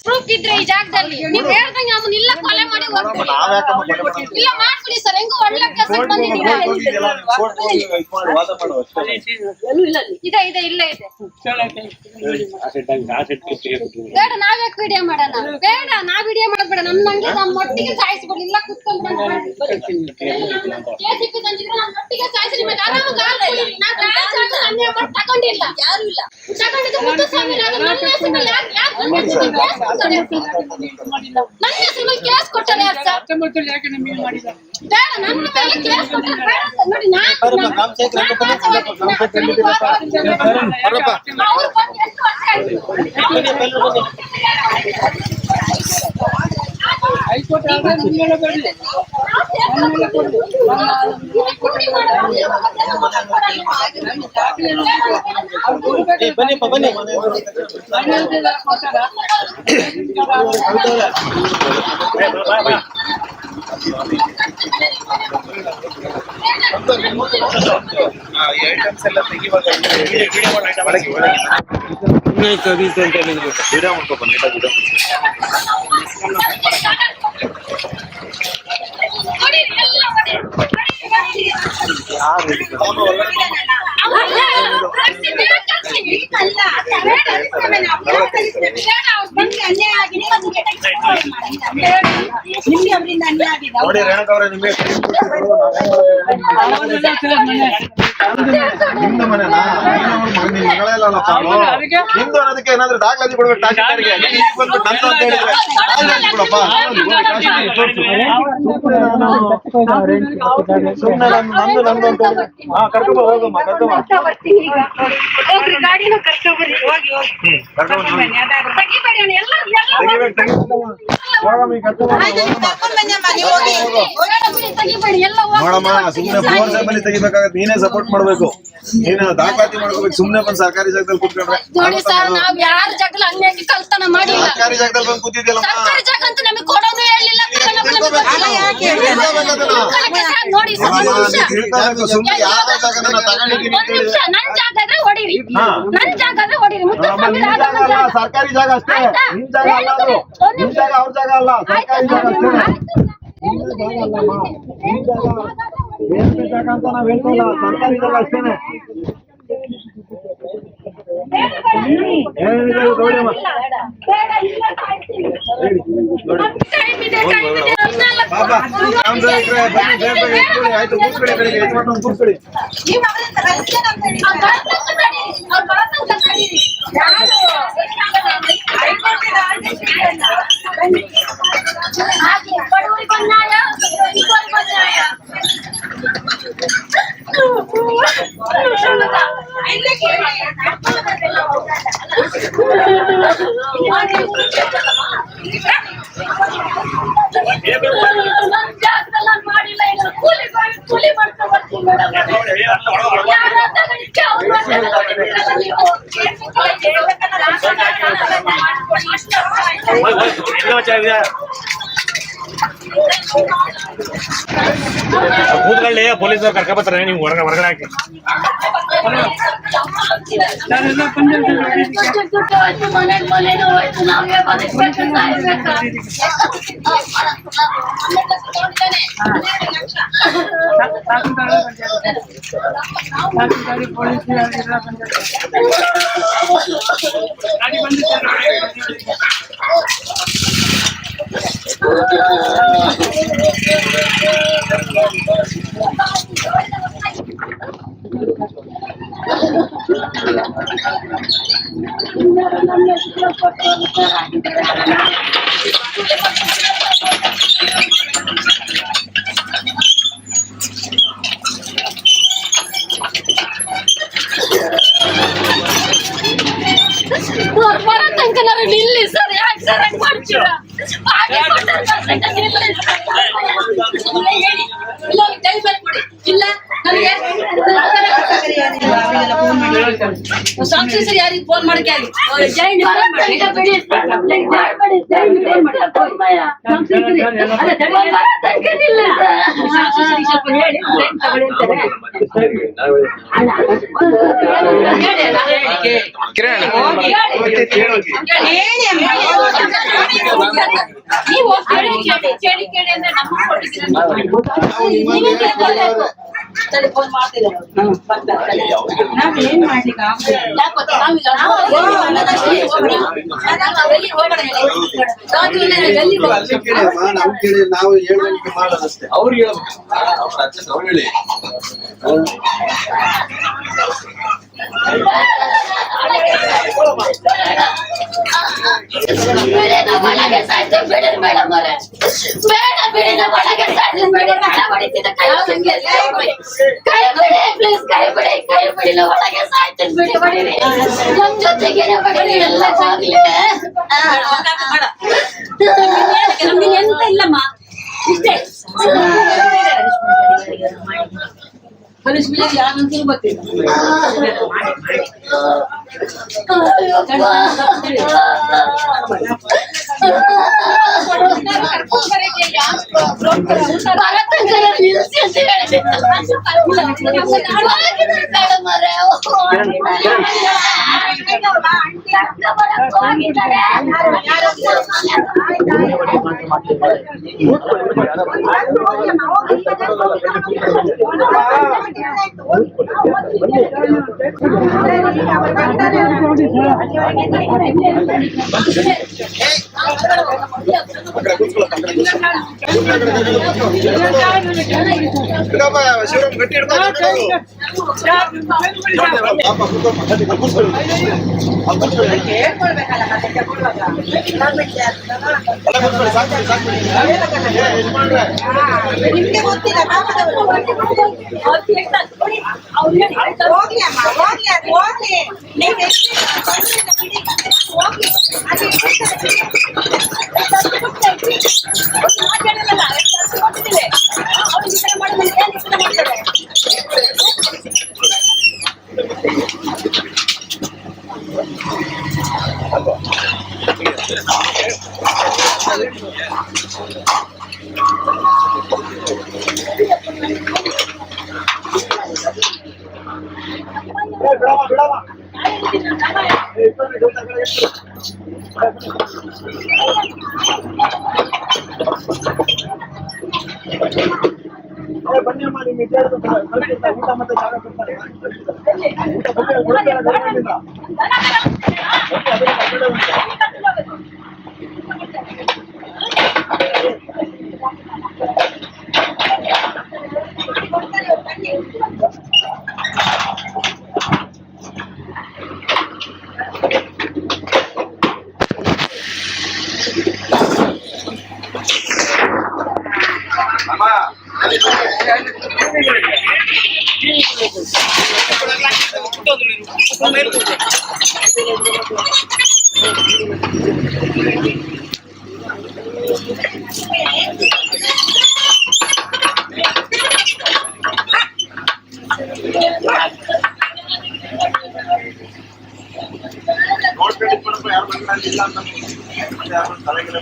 ಪ್ರೂಫ್ ಇದ್ರೆ ಈ ಜಾಗದಲ್ಲಿ ನೀವು ಹೇಳ್ದಂಗೆ ಅವನ್ನ ಇಲ್ಲ ಕೊಲೆ ಮಾಡಿ ಹೋಗ್ತೀವಿ. ನಾವ್ಯಾಕಮ್ಮ ಕೊಲೆ ಮಾಡೋದು? ಇಲ್ಲ ಮಾಡ್ಬಿಡಿ ಸರ್, ಹೆಂಗೋ ಒಳ್ಳೆ ಕೆಲಸ ಬಂದಿದ್ದೀರಾ. ವಾದ ಮಾಡುವ ಎಲ್ಲೂ ಇಲ್ಲ ಅಲ್ಲಿ. ಇದೆ ಇದೆ ಇಲ್ಲ ಇದೆ. ಬೇಡ, ನಾವ್ಯಾಕೆ ವಿಡಿಯೋ ಮಾಡೋಣ? ಬೇಡ, ನಾವ್ ವಿಡಿಯೋ ಮಾಡೋದ್ ಬೇಡ. ನಮ್ಗೆ ನಮ್ಮ ಮಟ್ಟಿಗೆ ಸಾಯಿಸ್ಬಿಡಿ. ಇಲ್ಲ ಕುತ್ಕೊಂಡು ಕೆಸಿಪಿ ತಂದಿದ್ರೆ ನಮ್ಮ ಮಟ್ಟಿಗೆ ಸಾಯಿಸ್ರಿ. ಮತ್ತೆ ಆರಾಮಾಗಿ ಆಡ್ಕೊಳ್ಳಿ. ನಾವ್ ಅನ್ಯಾಯ ಮಾಡಿ ತಗೊಂಡಿಲ್ಲ, ಯಾರು ಇಲ್ಲ. ತಗೊಂಡಿದ್ದು ಮುತ್ತುಸ್ವಾಮಿ ರಾಧ. ನನ್ನ ಹೆಸರು ಮೇಲೆ ಯಾರು ಬಂದಿದ್ದೀವಿ ಕೇಸ್ ಕೊಡ್ತಾರೆ? ನನ್ನ ಹೆಸರು ಮೇಲೆ ಕೇಸ್ ಕೊಡ್ತಾರೆ ಯಾರು ಸರ್? ಬೇಡ, ನನ್ನ ಮೇಲೆ ಕೇಸ್ ಕೊಡ್ತಾರೆ. ಬೇಡ ಸರ್, ನೋಡಿ ಅವ್ರು ಬಂದು ಎಷ್ಟು ವರ್ಷ ಬನ್ನಿಪ್ಪ ಬನ್ನಿ. ಐಟಮ್ಸ್ ಎಲ್ಲ ತೆಗಿವಾಗ ವಿಡಿಯೋ ಮಾಡ್ಕೊ ಬನ್ನಿ. ನೋಡಿ ರೇಣುಕಾ ಅವರೇ, ನಿಮಗೆ ನಿಮ್ದು ಮನೆನಾ? ನಿಮ್ ಮಗಳೆಲ್ಲಪ್ಪ ನಿಮ್ದು ಅನ್ನೋದಕ್ಕೆ ಏನಾದ್ರು ದಾಖಲಾತಿ ಕೊಡ್ಬೇಕು ತಹಶೀಲ್ದಾರ್ಗೆ. ಈಗ ಬಂದು ನಂದು ಅಂತ ಹೇಳಿದ್ರೆ ದಾಖಲಾತಿ ಕೊಡಪ್ಪ. ಸುಮ್ಮನೆ ನಂದು ನಂದು ಅಂತ ಹೇಳಿ ಕರ್ಕೊಂಬ, ಹೋಗಮ್ಮ, ಕರ್ಕೊಂಬ. ಗಾಡಿನೂ ಕರ್ಕೊಂಡ್ಬರ್ರಿ. ಹೋಗಿ ಹೋಗಿ ನೋಡಮ್ಮ, ಸುಮ್ನೆ ಫೋರ್ ಸೈಬಲ್ಲಿ ತೆಗಿಬೇಕಾಗತ್ತೆ. ನೀನೇ ಸಪೋರ್ಟ್ ಮಾಡ್ಬೇಕು, ನೀನು ದಾಖಲಾತಿ ಮಾಡ್ಕೋಬೇಕು. ಸುಮ್ನೆ ಬಂದು ಸರ್ಕಾರಿ ಜಾಗದಲ್ಲಿ ಕೂತ್ಕೊಂಡ್ರೆ ನೋಡಿ ಸರ್, ನಾವ್ ಯಾರ ಜಾಗದಲ್ಲಿ ಅನ್ಯಾಯ ಕಳ್ತನ ಮಾಡಿಲ್ಲ. ಸರ್ಕಾರಿ ಜಾಗದಲ್ಲಿ ಬಂದು ಕೂತಿದ್ಯಲ್ಲ, ಸರ್ಕಾರಿ ಜಾಗ ಅಂತ ನಮಗೆ ಕೊಡೋದು ಹೇಳಿಲ್ಲ. ನೋಡಿ ಸರ್, ಸುಮ್ನೆ ಯಾವ ಜಾಗನ ತಗೊಂಡಿದ್ದೀನಿ ಅಂತ ಹೇಳಿದ್ರೆ ನನ್ ಜಾಗ ಆದ್ರೆ ಹೊಡಿರಿ, ನನ್ ಜಾಗ ಆದ್ರೆ ಹೊಡಿರಿ. ಮುತ್ತುಸ್ವಾಮಿ ರಾಧ ಸರ್ಕಾರಿ ಜಾಗ ಅಷ್ಟೇ, ನಿಮ್ ಜಾಗ ಅಲ್ಲ ಅದು. ನಿಮ್ ಜಾಗ ಅವ್ರ ಜಾಗ ಅಲ್ಲ, ಸರ್ಕಾರಿ ಜಾಗ ಅಷ್ಟೇ. ಬೇರೆ ಜಾಗ ಅಂತ ನಾವ್ ಹೇಳ್ತಲ್ಲ, ಸರ್ಕಾರಿ ಜಾಗ ಅಷ್ಟೇನೆ. ಏನಿದೆ ನೋಡಿಯಮ್ಮ, ಬಾಬಾ ನಮ್ ಇಟ್ರೆ ಬನ್ನಿ, ಬೇಗ ಬೇಗ ಎತ್ಕೊಳ್ಳಿ. ಆಯ್ತು, ಕೂತ್ಕೊಳ್ಳಿ, ಬೆಳಿಗ್ಗೆ ಯಜಮಾನ ಕೂತ್ಕೊಳ್ಳಿ. ಮಾಡಿಲ್ಲ, ಕೂಲಿ ಕೂಲಿ ಮಾಡ್ಕೊಂಡ್ ಬರ್ತೀವಿ ಮೇಡಮ್. ಯಾರು ತಗೊಳ್ಳಿಕ್ಕೆ ಅವ್ರು ಹೊಡಿತೀರಲ್ಲ ನೀವು. ಕೂತ್ಕೊಳ್ಳಿ, ಪೊಲೀಸರು ಕರ್ಕೊಬರ್ತಾರೆ ನೀವು ಹೊರಗಡೆ ಹಾಕಿ. ನಾನೆಲ್ಲ ಪಂಚಾಯತ್ ದುಡ್ಡು ಹೋಯ್ತು, ಮನೇನು ಹೋಯ್ತು, ನಾವೇ ಬದುಕ್ಬೇಕು, ಸಾಯ್ಬೇಕು. ತಹಸೀಲ್ದಾರ್ ಪೊಲೀಸ್ ಎಲ್ಲ ಪಂಚಾಯತ್ ಗಾಡಿ ಬಂದಿದ್ದಾರೆ. ಬರೋ ತನಕ ನಾವು ನಿಲ್ಲಿ ಸರ್, ಯಾಕೆ ಸರ್ ಹಂಗ್ ಮಾಡ್ತೀರಾ? ಹಾಗೆ ಕೊಟ್ಟರೆ ತನಕ ನಿಲ್ಲಿ ಸರ್. ಸುಮ್ನೆ ಹೇಳಿ, ಇಲ್ಲ ಅವ್ರಿಗೆ ಟೈಮ್ ಮೇಲೆ ಕೊಡಿ, ಇಲ್ಲ ನನಗೆ ಸಾಕ್ಷಿ ಸರ್ ಯಾರಿಗೆ ಫೋನ್ ಮಾಡಕ್ಕೆ ಆಗಿ ಜೈನ್ ಬಿಡಿ ಸರ್, ಬಿಡಿ ತನಕ ನಿಲ್ಲ ಸರ್. ಸಾಕ್ಷಿ ಸರಿ ಸ್ವಲ್ಪ ಹೇಳಿ ತಗೊಳ್ಳಿ ನೀವು ಕೇಳಿ ಅಂದ್ರೆ ನಮ್ಗೆ ಕೊಟ್ಟಿದ್ದೀರ. ಸರಿ ಫೋನ್ ಮಾಡ್ತಿದ್ದಾರೆ. ನಾವೇನ್ ಮಾಡ್ಲಿಕ್ಕೆ ನಮ್ ಕೇಳಿ ನಾವು ಹೇಳ್ದಂಗೆ ಮಾಡೋದಷ್ಟೇ. ಅವ್ರಿಗೆ ಹೇಳ್ಬೇಕು, ಅವ್ರು ಹೇಳಿ. ಒಳಗೆ ಸಾಯ್ತು ಬಿಡಿ ಮೇಡಮ್ ಅವರೇ, ಬೇಡ ಬಿಡಿ, ನಾವು ಒಳಗೆ ಸಾಯ್ತು ಬಿಡಿ, ಬೇಡ ಹೊಡಿತಿದ್ದ ಕೈ ಬಿಡಿ ಪ್ಲೀಸ್, ಕೈ ಬಿಡಿ, ನಾವು ಒಳಗೆ ಸಾಯ್ತು ಬಿಡಿ, ಹೊಡಿರಿ ನಮ್ ಜೊತೆಗೆ ಹೊಡಿರಿ, ಎಲ್ಲ ಹೋಗ್ಲಿ. ನಮ್ಗೆ ಎಂತ ಇಲ್ಲಮ್ಮ, ಇಷ್ಟೇ. ಪೊಲೀಸ್ ಮೇಲೆ ಯಾರಂತೂ ಗೊತ್ತಿಲ್ಲ. ಶಿವರಾಮ್ ಗಟ್ಟಿ ನಿಮ್ಗೆ ಗೊತ್ತಿಲ್ಲ ಹೋಗ್ಲಿ ಅಮ್ಮ, ಹೋಗ್ಲಿ ಅದು ಹೋಗ್ಲಿ. ನೀವು ಎಷ್ಟು ಹೋಗ್ಲಿ ಬನ್ನಿಯಮ್ಮ, ನಿಮ್ಗೆ ಊಟ ಮತ್ತೆ ಜಾಗ ಕೊಡ್ತಾರೆ. ನೋಡ್ಕೊಂಡು ಯಾರು ಮನೆಗಳಲ್ಲಿ ಇಲ್ಲ ಅಂತ ಮತ್ತೆ ಯಾರು ತಲೆಗೆಲ್ಲ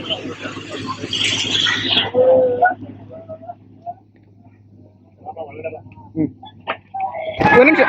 ಒಂದು ನಿಮಿಷ.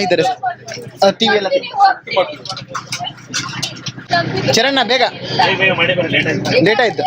ಇದ್ದಾರೆ ಟಿವಿ ಎಲ್ಲ ಚರಣ್ಣ ಬೇಗ ಲೇಟ್ ಆಯ್ತು.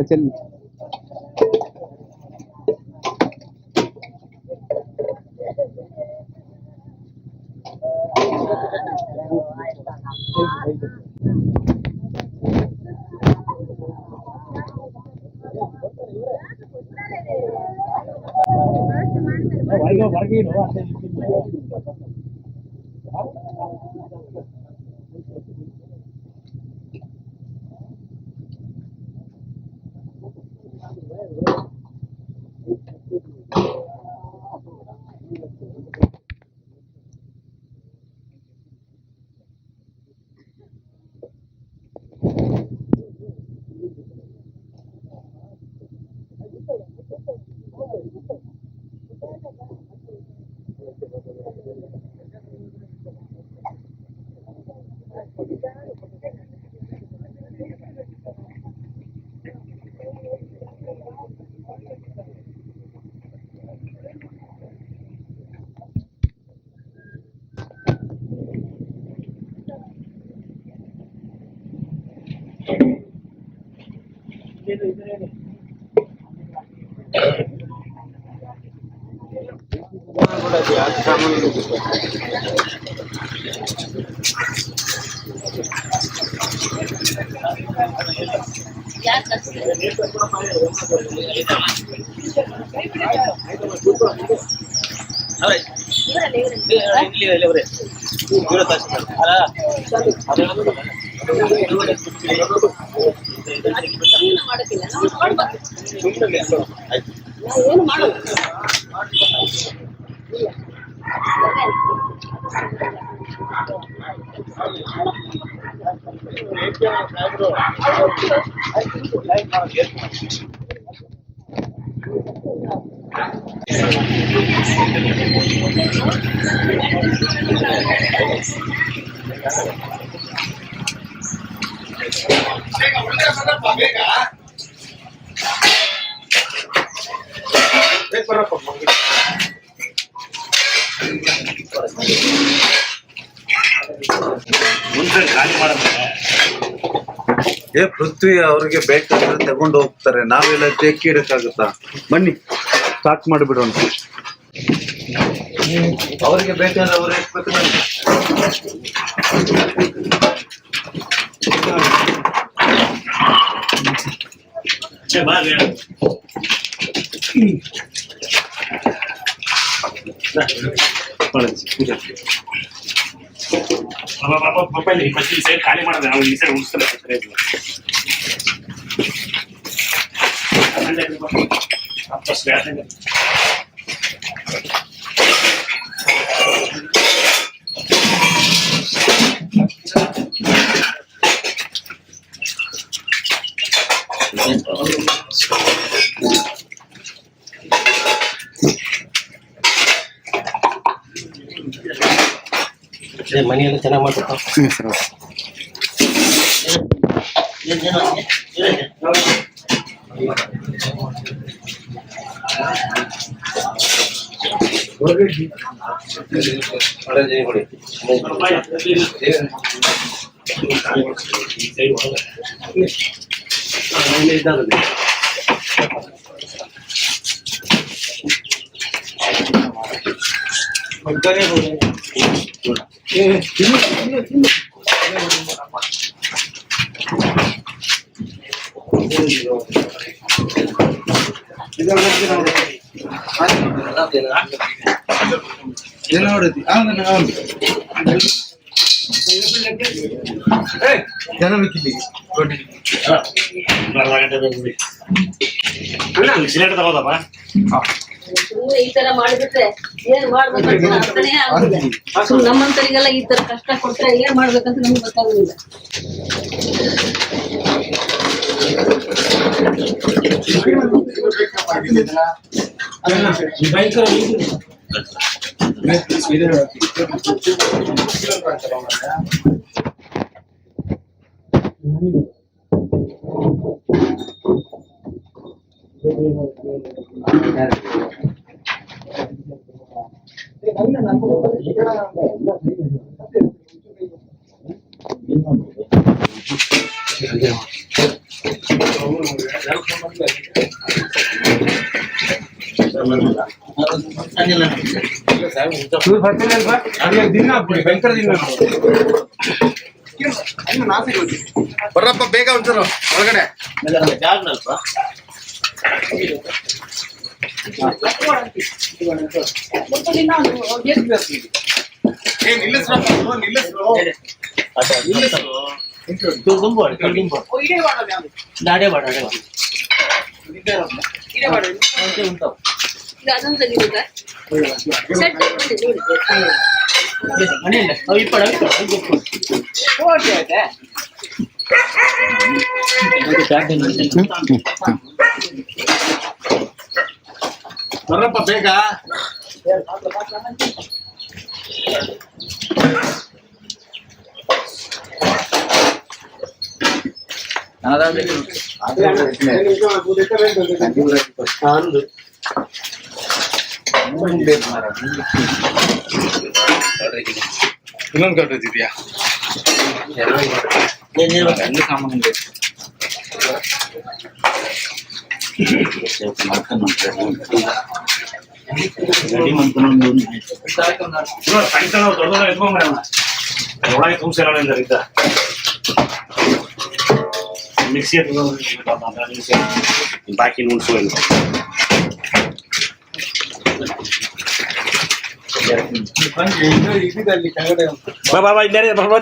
चल ಏನು ಮಾಡೋದು ಪೃಥ್ವಿ ಅವ್ರಿಗೆ ಬೇಕಾದ್ರೆ ತಗೊಂಡು ಹೋಗ್ತಾರೆ, ನಾವೆಲ್ಲ ಟೇಕಿ ಇಡಕ್ಕಾಗುತ್ತಾ? ಬನ್ನಿ ಸ್ಟಾರ್ಟ್ ಮಾಡಿಬಿಡೋಣ. ಅವ್ರಿಗೆ ಬೇಕಾದ್ರೆ ಅವ್ರು ಎಷ್ಟು ಈ ಸೈಡ್ ಖಾಲಿ ಮಾಡಿದೆ, ನಾವು ಈ ಸೈಡ್ ಉಳಿಸ್ತಾರೆ. ಮನೆಯೆಲ್ಲ ಚೆನ್ನಾಗಿ ಮಾಡ್ತಾರೆ. ಸಿಲಿಂಡರ್ ತಗೋದಪ್ಪ. ಸುಮ್ನೆ ಈ ತರ ಮಾಡಿಬಿಟ್ರೆ ಏನ್ ಮಾಡ್ಬೇಕಂತ ಅರ್ಥನೇ ಆಗುದಿಲ್ಲ. ಸುಮ್ನೆ ನಮ್ಮಂತರಿಗೆಲ್ಲ ಈ ತರ ಕಷ್ಟ ಕೊಟ್ರೆ ಏನ್ ಮಾಡ್ಬೇಕಂತ ನಮ್ಗೆ ಗೊತ್ತಾಗುದಿಲ್ಲ. ಬರ್ರಪ್ಪ ಬೇಗ ಒಂಚೂರು ಒಳಗಡೆ. ಅದನ್ನು ತೆಗಿಬೇಕಾ? ಸೆಟ್ ಬರ್ರಪ್ಪ ಬೇಗ. ಇನ್ನೊಂದು ಕಟ್ಟಿದ್ಯಾ? ಒಳಗೆ ತುಂಬಿಸಿಲ್ಲ ಮಿಕ್ಸಿ ಬಾಕಿ ನುಡ್ಸುವ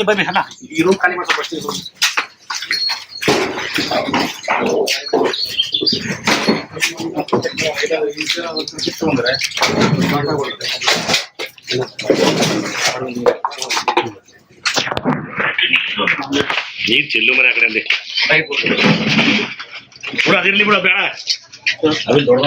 ಬನ್ನಿ ಅಲ್ಲ ಈ ರೂಮ್ ಖಾಲಿ ಮಾಡ್ಕೊಂಡು ನೀರ್ ಚೆಲ್ಲು ಮನೆ ಆ ಕಡೆ ಅಂದೆ ಬಿಡ ಅದಿರ್ಲಿ ಬಿಡ ಬೇಡ ಅದು ದೊಡ್ಡ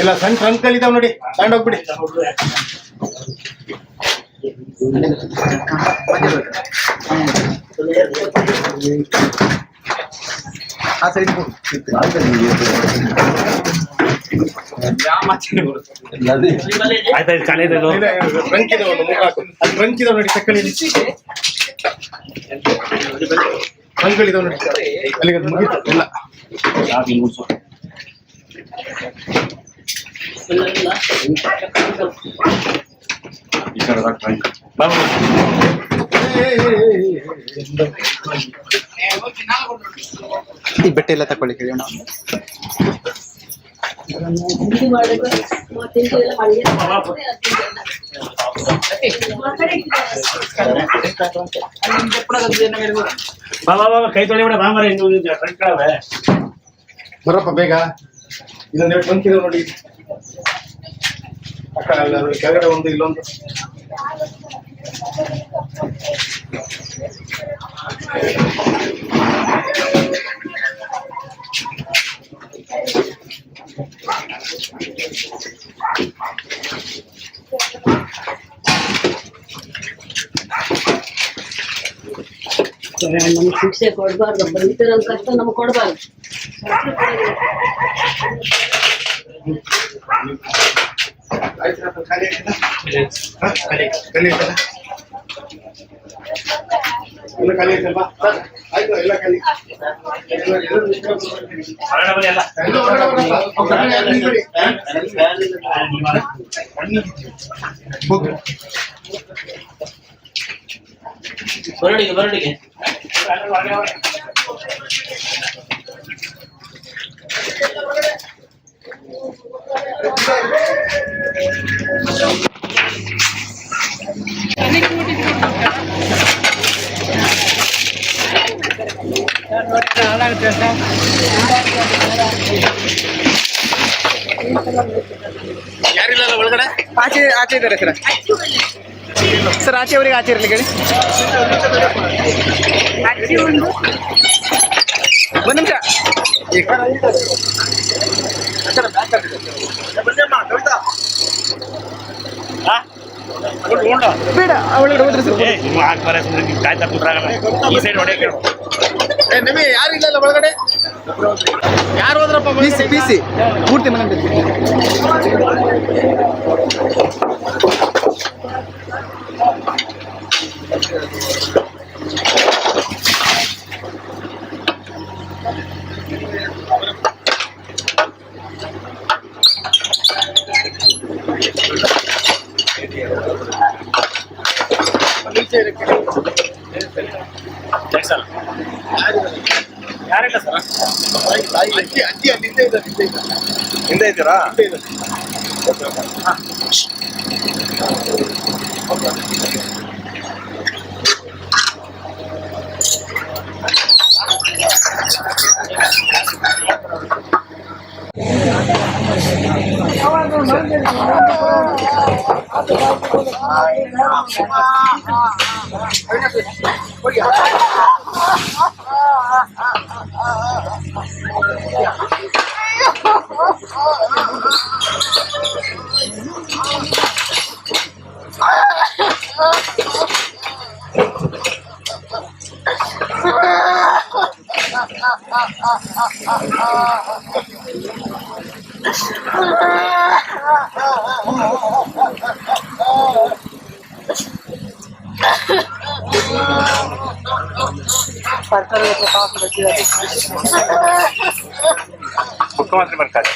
ಇಲ್ಲ ಸಣ್ಣ ಟ್ರಂಕ್ ಇದಾವ್ ನೋಡಿ, ತಗೊಂಡೋಗ್ಬಿಡಿ. ಆ ಸೈಡ್ ಆಯ್ತಾಯ್ತು ಖಾಲಿ ಇದೆ ಟ್ರಂಕ್ ಇದಾವ ಅಲ್ಲಿ ಟ್ರಂಕ್ ಇದಾವ್ ನೋಡಿ, ತಕ್ಕಳಿ ಟ್ರಂಕ್ಗಳಿದಾವ್ ನೋಡಿ, ಅಲ್ಲಿಗೆ ಮುಗಿತು ಎಲ್ಲ. ಬಾಬು ಈ ಬಟ್ಟೆ ಎಲ್ಲ ತಕೊಳ್ಳಿಕ್ಕೆ ಹೇಳಿ ನಾವು. ತಿಂಡಿ ಮಾಡಬೇಕು ತಿಂಡಿ ಎಲ್ಲ ಮಾಡಿ ಕೈ ತೊಳಿಬೇಡ ರಾಮರ ಬರಪ್ಪ ಬೇಗ. ಇದೊಂದು ಎರಡು ಬಂಕಿದೆ ನೋಡಿ, ಅಕ್ಕ ಕೆಳಗಡೆ ಒಂದು ಇಲ್ಲೊಂದು. ನಮ್ಗೆ ಶಿಕ್ಷೆ ಕೊಡ್ಬಾರ್ದು, ಇತರ ಕಷ್ಟ ನಮ್ಗೆ ಕೊಡ್ಬಾರ್ದು. ಖಾಲಿ ಆಗಿಲ್ಲ? ಖಾಲಿ ಆಯ್ತಲ್ಲ? ಎಲ್ಲ ಖಾಲಿ ಆಯ್ತಲ್ವಾ? ಆಯ್ತು, ಎಲ್ಲ ಖಾಲಿ. ಬರಡಿಗೆ ಯಾರಿಲ್ಲ ಒಳಗಡೆ? ಆಚೆ ಇದ್ದಾರೆ ಸರ್. ಸರ್ ಆಚೆ ಅವರಿಗೆ ಆಚೆ ಇರಲಿ ಹೇಳಿ. ಒಂದು ನಿಮಿಷ. ಬೇಡ ಒಳಗಡೆ ಹೋದ್ರೆ ಸರ್. ನಮಗೆ ಯಾರು ಇಲ್ಲ ಒಳಗಡೆ. ಯಾರು ಹೋದ್ರಪ್ಪ? ಬಿಸಿ ಪೂರ್ತಿ ಮನೆ ಯಾರಿಲ್ಲ ಸರ್. ಅಜ್ಜಿ ಹಿಂದೆ ಇದ್ದೀರಾ? ಮುಖ್ಯಮಂತ್ರಿ ಬರ್ತಾರೆ.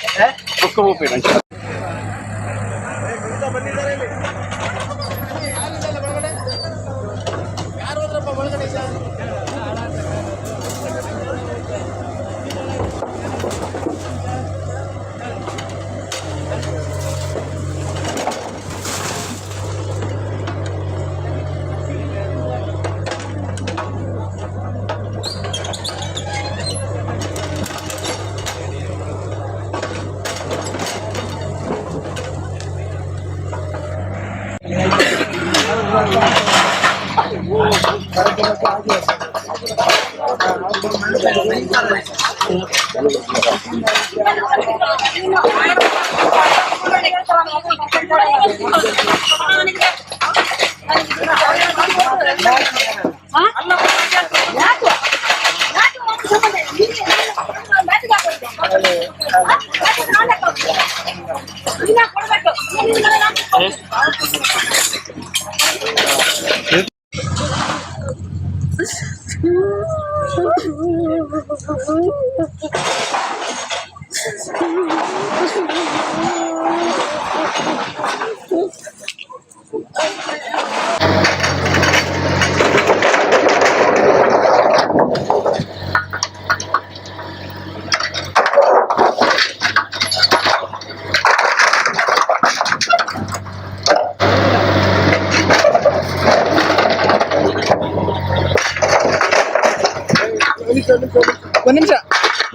ಒಂದ್ ನಿಮಿಷ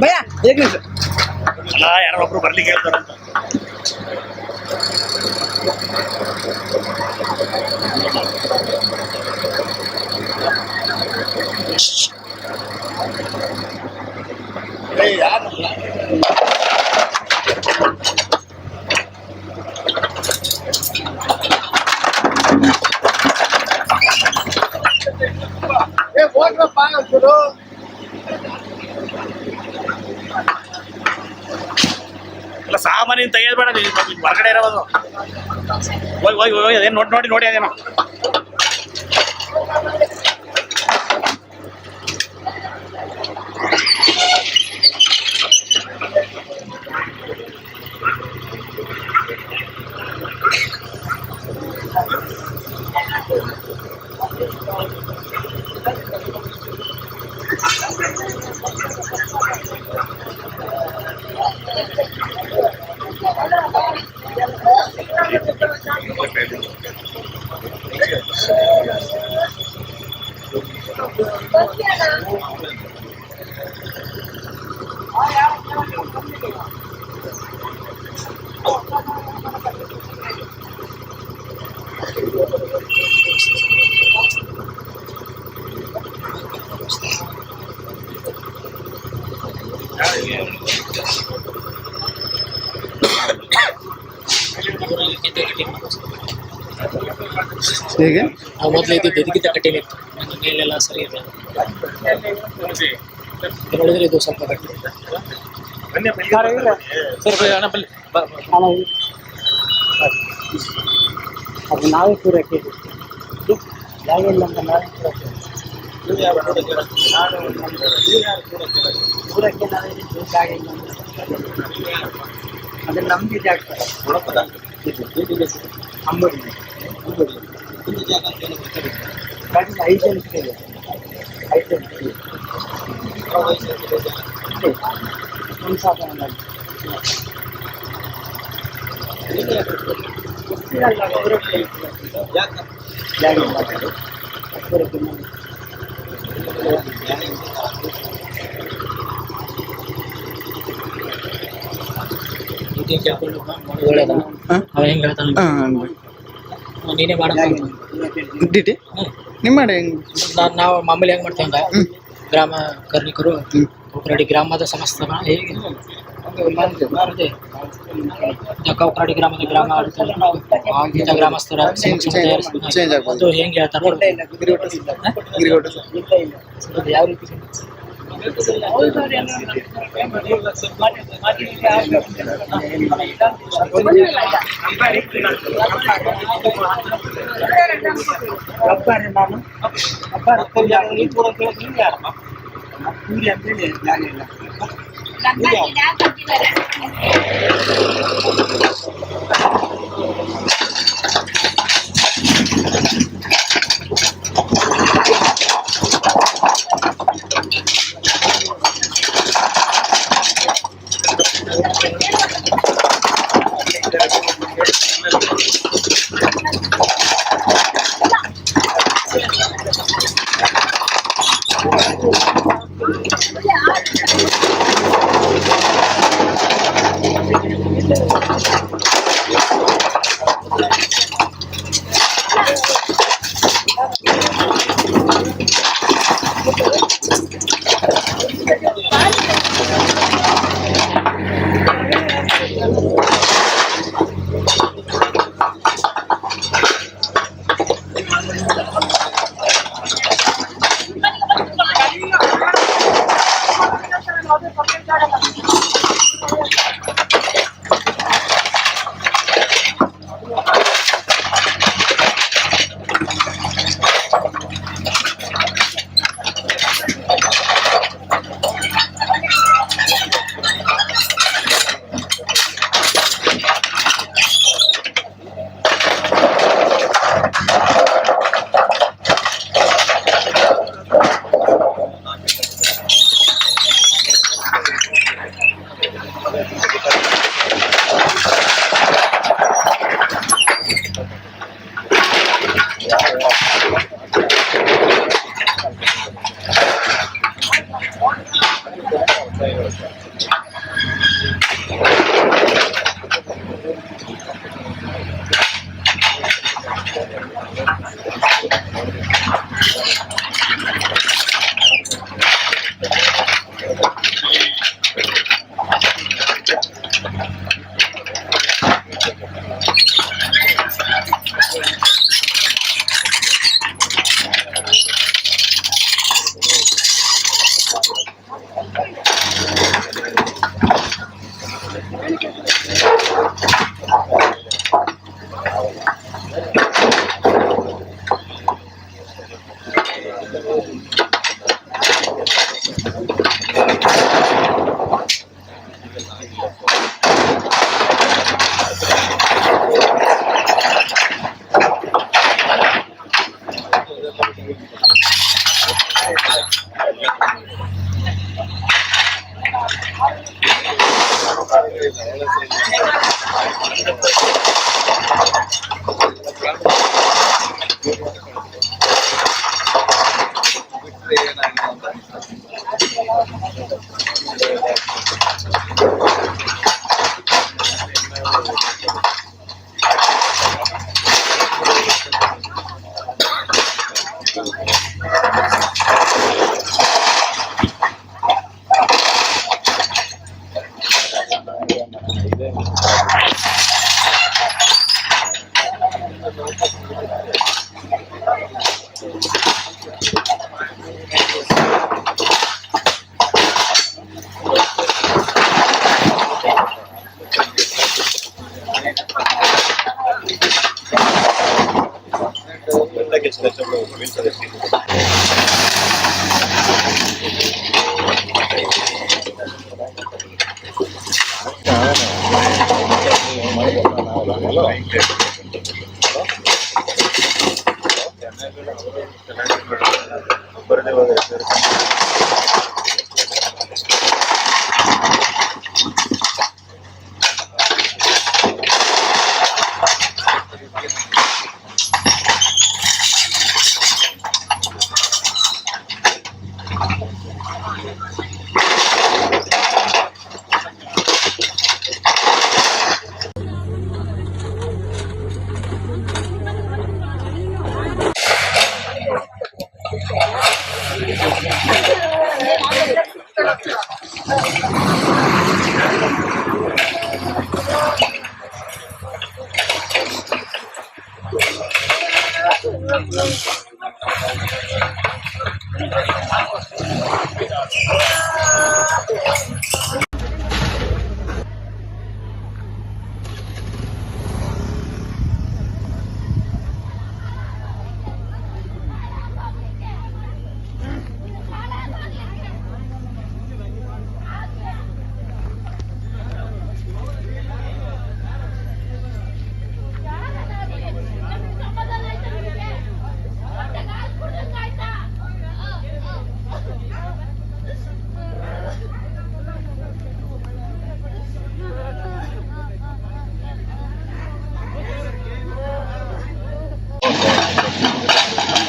ಭಯ ಏಕ್ ನಿಮಿಷ. ಅಲ್ಲ ಯಾರೋ ಒಬ್ರು ಬರ್ಲಿಕ್ಕೆ ಹೇಳ್ತಾರಂತ. ಇಲ್ಲ ಸಾಮಾನ್ಯ ತೆಗೆದ್ಬೇಡ ಹೊರಗಡೆ ಇರೋದು. ಹೋಗಿ ಹೋಗಿ ಹೋಗಿ ಅದೇನು ನೋಡಿ ನೋಡಿ ಅದೇನೋ. ಹೇಗೆ ಮೊದಲು ಇದ್ದಿದ್ದು ಇದಕ್ಕಿಂತ ಕಠಿಣ ಇತ್ತು. ಮೇಲೆಲ್ಲ ಸರಿ ಇದೆ. ನೋಡಿದ್ರೆ ಇದು ಸ್ವಲ್ಪ ಕಠಿಣ. ಅದು ನಾವೇ ಪೂರೈಕೆ ಜಾಗ ಇಲ್ಲ ಅಂತ ನಾವೇ ಪೂರೈಕೆ ನಾವೇ ಜಾಗ ಇಲ್ಲ ಅದನ್ನ ನಮ್ಗೆ ಜಾಗ ಅಂಬಡಿ 5 ಜನ ಇದೆ 5 ಜನ ಒಂದು ಸಾಧನ ನೀನೇ ಮಾಡ ನಿಮ್ಮ ಮಾಡಿ ನಾವು ಮಾಮೂಲಿ ಹೆಂಗ್ ಮಾಡ್ತೇವೆ ಹಂಗ ಗ್ರಾಮ ಕಾರ್ಮಿಕರು ಕೌಕರಡಿ ಗ್ರಾಮದ ಸಮಸ್ತ ಹೇಗೆ ಕೌಕರಡಿ ಗ್ರಾಮದ ಗ್ರಾಮ ಆಡಳಿತ ಗ್ರಾಮಸ್ಥರ ಅದು ಹೆಂಗೆ ಹೇಳ್ತಾರ ಯಾವ ರೀತಿ ಅಬ್ಬಾರೆ ನಾನು ಅಬ್ಬಾರ ನೀ ಪೂರ ಕೇಳಿ ಯಾರು ಕೂಲಿ ಅಂತೇಳಿ ಜಾಗ ಇಲ್ಲ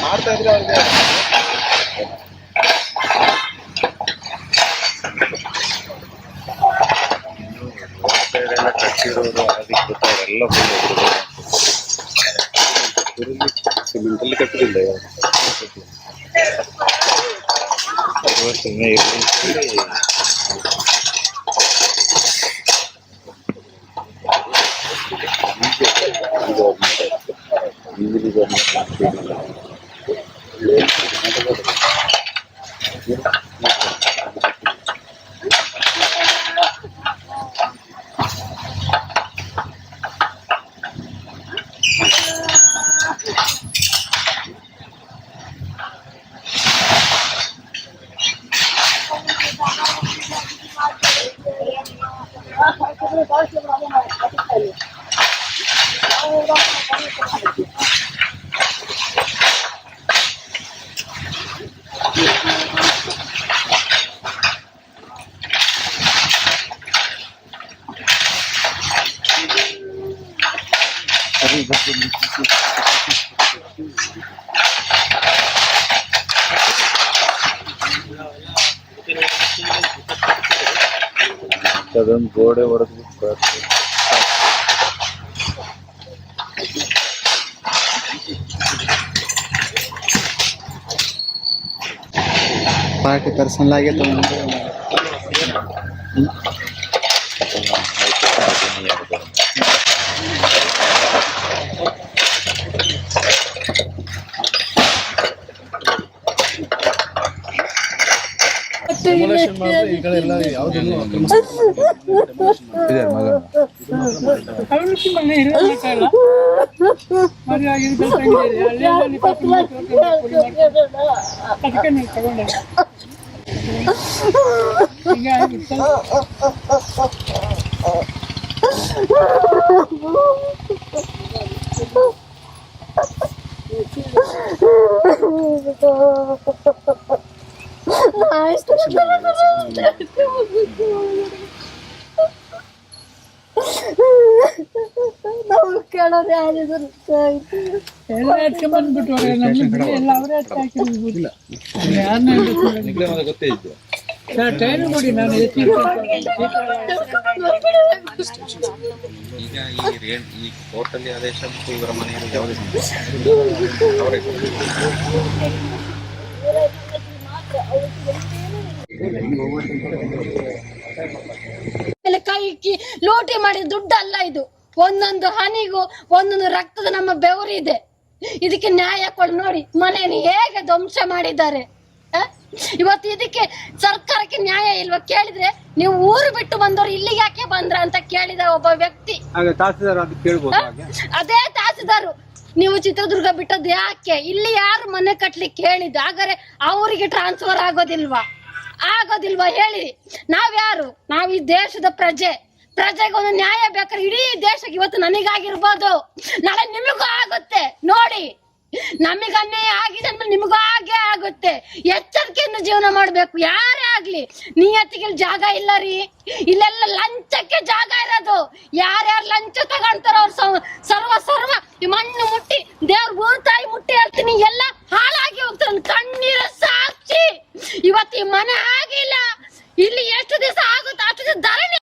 ಮಾಡ್ತಾ ಇದ್ರೆ ಅವ್ರಿಗೆ ಎಲ್ಲ ಕಟ್ಟಿರೋರು ಅದಕ್ಕೆ ಎಲ್ಲ ಸಿಮೆಂಟ್ ಅಲ್ಲಿ ಕಟ್ಟಿಲ್ಲ ಸುಮ್ಮನೆ ಇರಲಿ ಅದೊಂದು ಗೋಡೆ ಹೊಡೆದು पार्टी पर्सन लागे तो ಅವನು ಮನೆ ಇರಲ್ಲ ಮದುವೆ ಆಗಿದ್ದು ಅಲ್ಲಿ ಪಾಪ ಅದಕ್ಕೆ ನೀವು ತಗೊಂಡೆ ಈಗ ಆಗಿತ್ತು ನಾವು ಕೇಳೋರು ಯಾರಿದ್ರು ಎಲ್ಲ ಎತ್ಕೊಂಡ್ ಬಂದ್ಬಿಟ್ಟು ಎಲ್ಲ ಅವರೇ ಹಾಕಿಲ್ಲ ಯಾರನ್ನ ಗೊತ್ತೇ ಇದ್ದು ಟೈಮ್ ಕೊಡಿ ನಾನು ಈಗ ಈ ಕೋರ್ಟಲ್ಲಿ ಆದೇಶ ಮತ್ತು ಇವರ ಮನೆಯಲ್ಲಿ ಯಾವುದೇ ಕೈ ಲೂಟಿ ಮಾಡಿ ದುಡ್ಡಲ್ಲ ಇದು. ಒಂದೊಂದು ಹನಿಗೂ ಒಂದೊಂದು ರಕ್ತದ ನಮ್ಮ ಬೆವರಿದೆ. ಇದಕ್ಕೆ ನ್ಯಾಯ ಕೊಡಿ. ನೋಡಿ ಮನೆಯನ್ನು ಹೇಗೆ ಧ್ವಂಸ ಮಾಡಿದ್ದಾರೆ. ಇವತ್ತು ಇದಕ್ಕೆ ಸರ್ಕಾರಕ್ಕೆ ನ್ಯಾಯ ಇಲ್ವಾ ಕೇಳಿದ್ರೆ, ನೀವು ಊರು ಬಿಟ್ಟು ಬಂದವರು ಇಲ್ಲಿಗೆ ಯಾಕೆ ಬಂದ್ರ ಅಂತ ಕೇಳಿದ ಒಬ್ಬ ವ್ಯಕ್ತಿ. ಅದೇ ತಹಸೀಲ್ದಾರು, ನೀವು ಚಿತ್ರದುರ್ಗ ಬಿಟ್ಟದ್ದು ಯಾಕೆ, ಇಲ್ಲಿ ಯಾರು ಮನೆ ಕಟ್ಲಿಕ್ಕೆ ಹೇಳಿದ್ದು, ಹಾಗಾದ್ರೆ ಅವರಿಗೆ ಟ್ರಾನ್ಸ್ಫರ್ ಆಗೋದಿಲ್ವಾ ಹೇಳಿ. ನಾವ್ಯಾರು? ನಾವ್ ಈ ದೇಶದ ಪ್ರಜೆಗೆ ಒಂದು ನ್ಯಾಯ ಬೇಕಾದ್ರೆ ಇಡೀ ದೇಶಕ್ಕೆ ಇವತ್ತು ನನಗಾಗಿರ್ಬೋದು, ನಾಳೆ ನಿಮಗೂ ಆಗುತ್ತೆ. ನೋಡಿ, ನಮಗ ಅನ್ಯಾಯ ಆಗಿದೆ ಅಂದ್ರೆ ನಿಮಗೂ ಹಾಗೆ ಆಗುತ್ತೆ. ಎಚ್ಚರಿಕೆಯಿಂದ ಜೀವನ ಮಾಡ್ಬೇಕು ಯಾರೇ ಆಗ್ಲಿ. ನಿಯತ್ತಿಗೆ ಜಾಗ ಇಲ್ಲ ರೀ, ಇಲ್ಲೆಲ್ಲ ಲಂಚಕ್ಕೆ ಜಾಗ ಇರೋದು. ಯಾರ್ಯಾರು ಲಂಚ ತಗೊಂತಾರ ಅವ್ರು ಸರ್ವ ಈ ಮಣ್ಣು ಮುಟ್ಟಿ, ದೇವ್ರ ಭೂತಾಯಿ ಮುಟ್ಟಿ ಹೇಳ್ತೀನಿ, ಎಲ್ಲ ಹಾಳಾಗಿ ಹೋಗ್ತಾರೆ. ಕಣ್ಣೀರ ಸಾಕ್ಷಿ. ಇವತ್ತು ಈ ಮನೆ ಆಗಿಲ್ಲ, ಇಲ್ಲಿ ಎಷ್ಟು ದಿವಸ ಆಗುತ್ತೆ ಅಷ್ಟು ದಿವಸ ಧರಣಿ.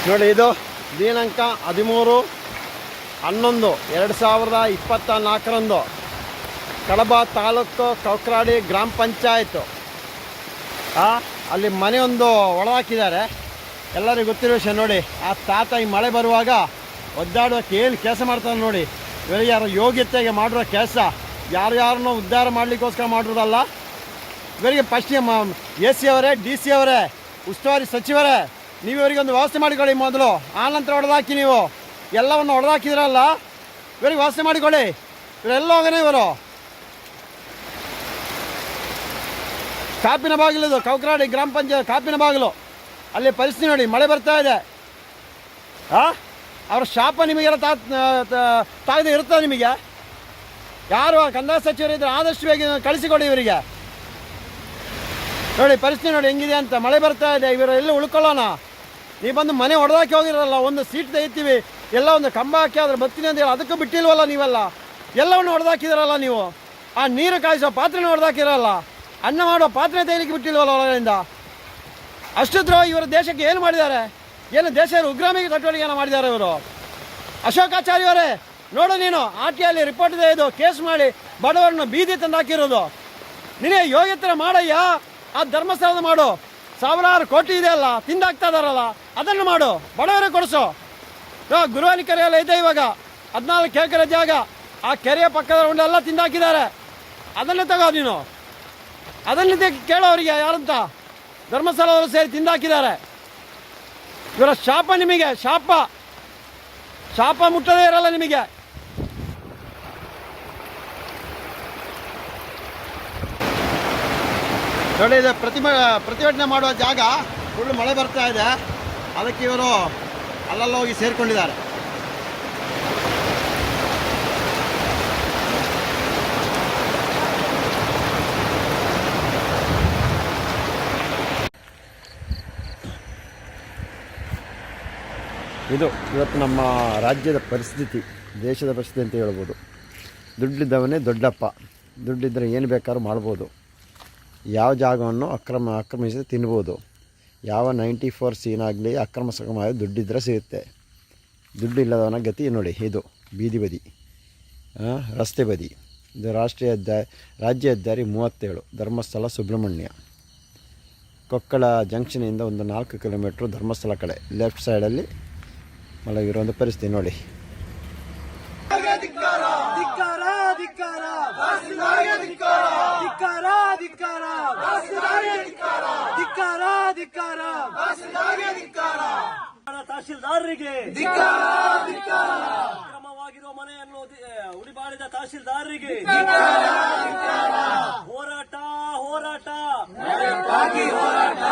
ನೋಡಿ, ಇದು ದಿನಾಂಕ 13/11/2024 ಕಡಬ ತಾಲೂಕು ಕೌಕ್ರಾಡಿ ಗ್ರಾಮ ಪಂಚಾಯತ್ ಅಲ್ಲಿ ಮನೆಯೊಂದು ಒಳಹಾಕಿದ್ದಾರೆ. ಎಲ್ಲರಿಗೂ ಗೊತ್ತಿರೋ ವಿಷಯ. ನೋಡಿ, ಆ ತಾತ ಈ ಮಳೆ ಬರುವಾಗ ಒದ್ದಾಡೋಕೆ ಏನು ಕೆಲಸ ಮಾಡ್ತಾನೆ ನೋಡಿ. ಇವರಿಗೆ ಯಾರು ಯೋಗ್ಯತೆಗೆ ಮಾಡಿರೋ ಕೆಲಸ, ಯಾರ್ಯಾರನ್ನೋ ಉದ್ಧಾರ ಮಾಡಲಿಕ್ಕೋಸ್ಕರ ಮಾಡಿರೋದಲ್ಲ. ಇವರಿಗೆ ಫಸ್ಟ್ AC ಅವರೇ, DC ಅವರೇ, ಉಸ್ತುವಾರಿ ಸಚಿವರೇ, ನೀವು ಇವರಿಗೆ ಒಂದು ವ್ಯವಸ್ಥೆ ಮಾಡಿಕೊಳ್ಳಿ ಮೊದಲು. ಆನಂತರ ಹೊಡೆದಾಕಿ. ನೀವು ಎಲ್ಲವನ್ನು ಹೊಡೆದಾಕಿದ್ರಲ್ಲ, ಇವರಿಗೆ ವ್ಯವಸ್ಥೆ ಮಾಡಿಕೊಳ್ಳಿ. ಇವರೆಲ್ಲ ಹೋಗನೆ. ಇವರು ಕಾಪಿನ ಬಾಗಿಲು, ಕೌಕ್ರಾಡಿ ಗ್ರಾಮ ಪಂಚಾಯತ್ ಕಾಪಿನ ಬಾಗಿಲು. ಅಲ್ಲಿ ಪರಿಸ್ಥಿತಿ ನೋಡಿ, ಮಳೆ ಬರ್ತಾ ಇದೆ. ಅವರ ಶಾಪ ನಿಮಗೆಲ್ಲ ತಾಗದೆ ಇರ್ತದೆ. ನಿಮಗೆ ಯಾರು ಕಂದಾಯ ಸಚಿವರಿದ್ದರೆ ಆದಷ್ಟು ಬೇಗ ಕಳಿಸಿಕೊಡಿ ಇವರಿಗೆ. ನೋಡಿ ಪರಿಸ್ಥಿತಿ ನೋಡಿ ಹೆಂಗಿದೆ ಅಂತ. ಮಳೆ ಬರ್ತಾ ಇದೆ, ಇವರೆಲ್ಲ ಉಳ್ಕೊಳ್ಳೋಣ. ನೀವು ಬಂದು ಮನೆ ಹೊಡೆದಾಕಿ ಹೋಗಿರಲ್ಲ, ಒಂದು ಸೀಟ್ ತೆಗಿತೀವಿ, ಎಲ್ಲ ಒಂದು ಕಂಬ ಹಾಕಿ ಅದ್ರ ಬರ್ತೀನಿ ಅಂತ ಹೇಳಿ ಅದಕ್ಕೂ ಬಿಟ್ಟಿಲ್ವಲ್ಲ ನೀವೆಲ್ಲ. ಎಲ್ಲವನ್ನು ಹೊಡೆದಾಕಿದಿರಲ್ಲ ನೀವು. ಆ ನೀರು ಕಾಯಿಸೋ ಪಾತ್ರೆನ ಹೊಡೆದಾಕಿರಲ್ಲ, ಅನ್ನ ಮಾಡೋ ಪಾತ್ರೆ ತೆಗಿಲಿಕ್ಕೆ ಬಿಟ್ಟಿಲ್ವಲ್ಲ ಒಳಗಡೆಯಿಂದ. ಅಷ್ಟು ದ್ರೋಹ ಇವರು ದೇಶಕ್ಕೆ ಏನು ಮಾಡಿದ್ದಾರೆ? ಏನು ದೇಶ ಉಗ್ರಾಮಿಗೆ ಚಟುವಟಿಕೆಯನ್ನು ಮಾಡಿದ್ದಾರೆ ಇವರು. ಅಶೋಕಾಚಾರ್ಯವರೇ ನೋಡು, ನೀನು RTIಯಲ್ಲಿ ರಿಪೋರ್ಟ್ ಇದೆ, ಇದು ಕೇಸ್ ಮಾಡಿ ಬಡವರನ್ನು ಬೀದಿ ತಂದು ಹಾಕಿರೋದು. ನೀನೇ ಯೋಗ್ಯತೆ ಮಾಡಯ್ಯ. ಆ ಧರ್ಮಸ್ಥಳದ ಮಾಡು, ಸಾವಿರಾರು ಕೋಟಿ ಇದೆ ಅಲ್ಲ, ತಿಂದಾಕ್ತಾ ಇದಾರಲ್ಲ, ಅದನ್ನು ಮಾಡು, ಬಡವರೇ ಕೊಡಿಸು. ಗುರುವಾನಿ ಕೆರೆ ಎಲ್ಲ ಇದೆ ಇವಾಗ, 14 ಎಕರೆ ಜಾಗ. ಆ ಕೆರೆಯ ಪಕ್ಕದ ಉಂಡೆಲ್ಲ ತಿಂದಾಕಿದ್ದಾರೆ. ಅದನ್ನೇ ತಗೋ ನೀನು, ಅದನ್ನೇ ಕೇಳೋ ಅವರಿಗೆ ಯಾರಂತ. ಧರ್ಮಸ್ಥಳದವರು ಸೇರಿ ತಿಂದಾಕಿದ್ದಾರೆ. ಇವರ ಶಾಪ ನಿಮಗೆ, ಶಾಪ ಮುಟ್ಟದೇ ಇರಲ್ಲ ನಿಮಗೆ. ನೋಡಿ, ಇದು ಪ್ರತಿಭಟನೆ ಮಾಡುವ ಜಾಗ. ಫುಲ್ ಮಳೆ ಬರ್ತಾ ಇದೆ, ಅದಕ್ಕೆ ಇವರು ಅಲ್ಲೆಲ್ಲ ಹೋಗಿ ಸೇರಿಕೊಂಡಿದ್ದಾರೆ. ಇದು ಇವತ್ತು ನಮ್ಮ ರಾಜ್ಯದ ಪರಿಸ್ಥಿತಿ, ದೇಶದ ಪರಿಸ್ಥಿತಿ ಅಂತ ಹೇಳ್ಬೋದು. ದುಡ್ಡಿದ್ದವನೇ ದೊಡ್ಡಪ್ಪ. ದುಡ್ಡಿದ್ದರೆ ಏನು ಬೇಕಾದ್ರೂ ಮಾಡ್ಬೋದು. ಯಾವ ಜಾಗವನ್ನು ಆಕ್ರಮಿಸಿ ತಿನ್ಬೋದು. ಯಾವ 94C ಆಗಲಿ ಅಕ್ರಮ ಸಕ್ರಮ ದುಡ್ಡಿದ್ದರೆ ಸಿಗುತ್ತೆ. ದುಡ್ಡು ಇಲ್ಲದವನ ಗತಿ ನೋಡಿ. ಇದು ಬೀದಿ ಬದಿ, ರಸ್ತೆ ಬದಿ. ಇದು ರಾಜ್ಯ ಹೆದ್ದಾರಿ 37 ಧರ್ಮಸ್ಥಳ ಸುಬ್ರಹ್ಮಣ್ಯ. ಕೊಕ್ಕಳ ಜಂಕ್ಷನಿಂದ ಒಂದು 4 ಕಿಲೋಮೀಟ್ರ್ ಧರ್ಮಸ್ಥಳ ಕಡೆ ಲೆಫ್ಟ್ ಸೈಡಲ್ಲಿ ಮಲಗಿರೋ ಒಂದು ಪರಿಸ್ಥಿತಿ ನೋಡಿ. ತಹಶೀಲ್ದಾರರಿಗೆ ಅಕ್ರಮವಾಗಿರುವ ಮನೆಯನ್ನು ಉಳಿಬಾಳಿದ ತಹಶೀಲ್ದಾರರಿಗೆ ಹೋರಾಟ ಹೋರಾಟ ಹೋರಾಟ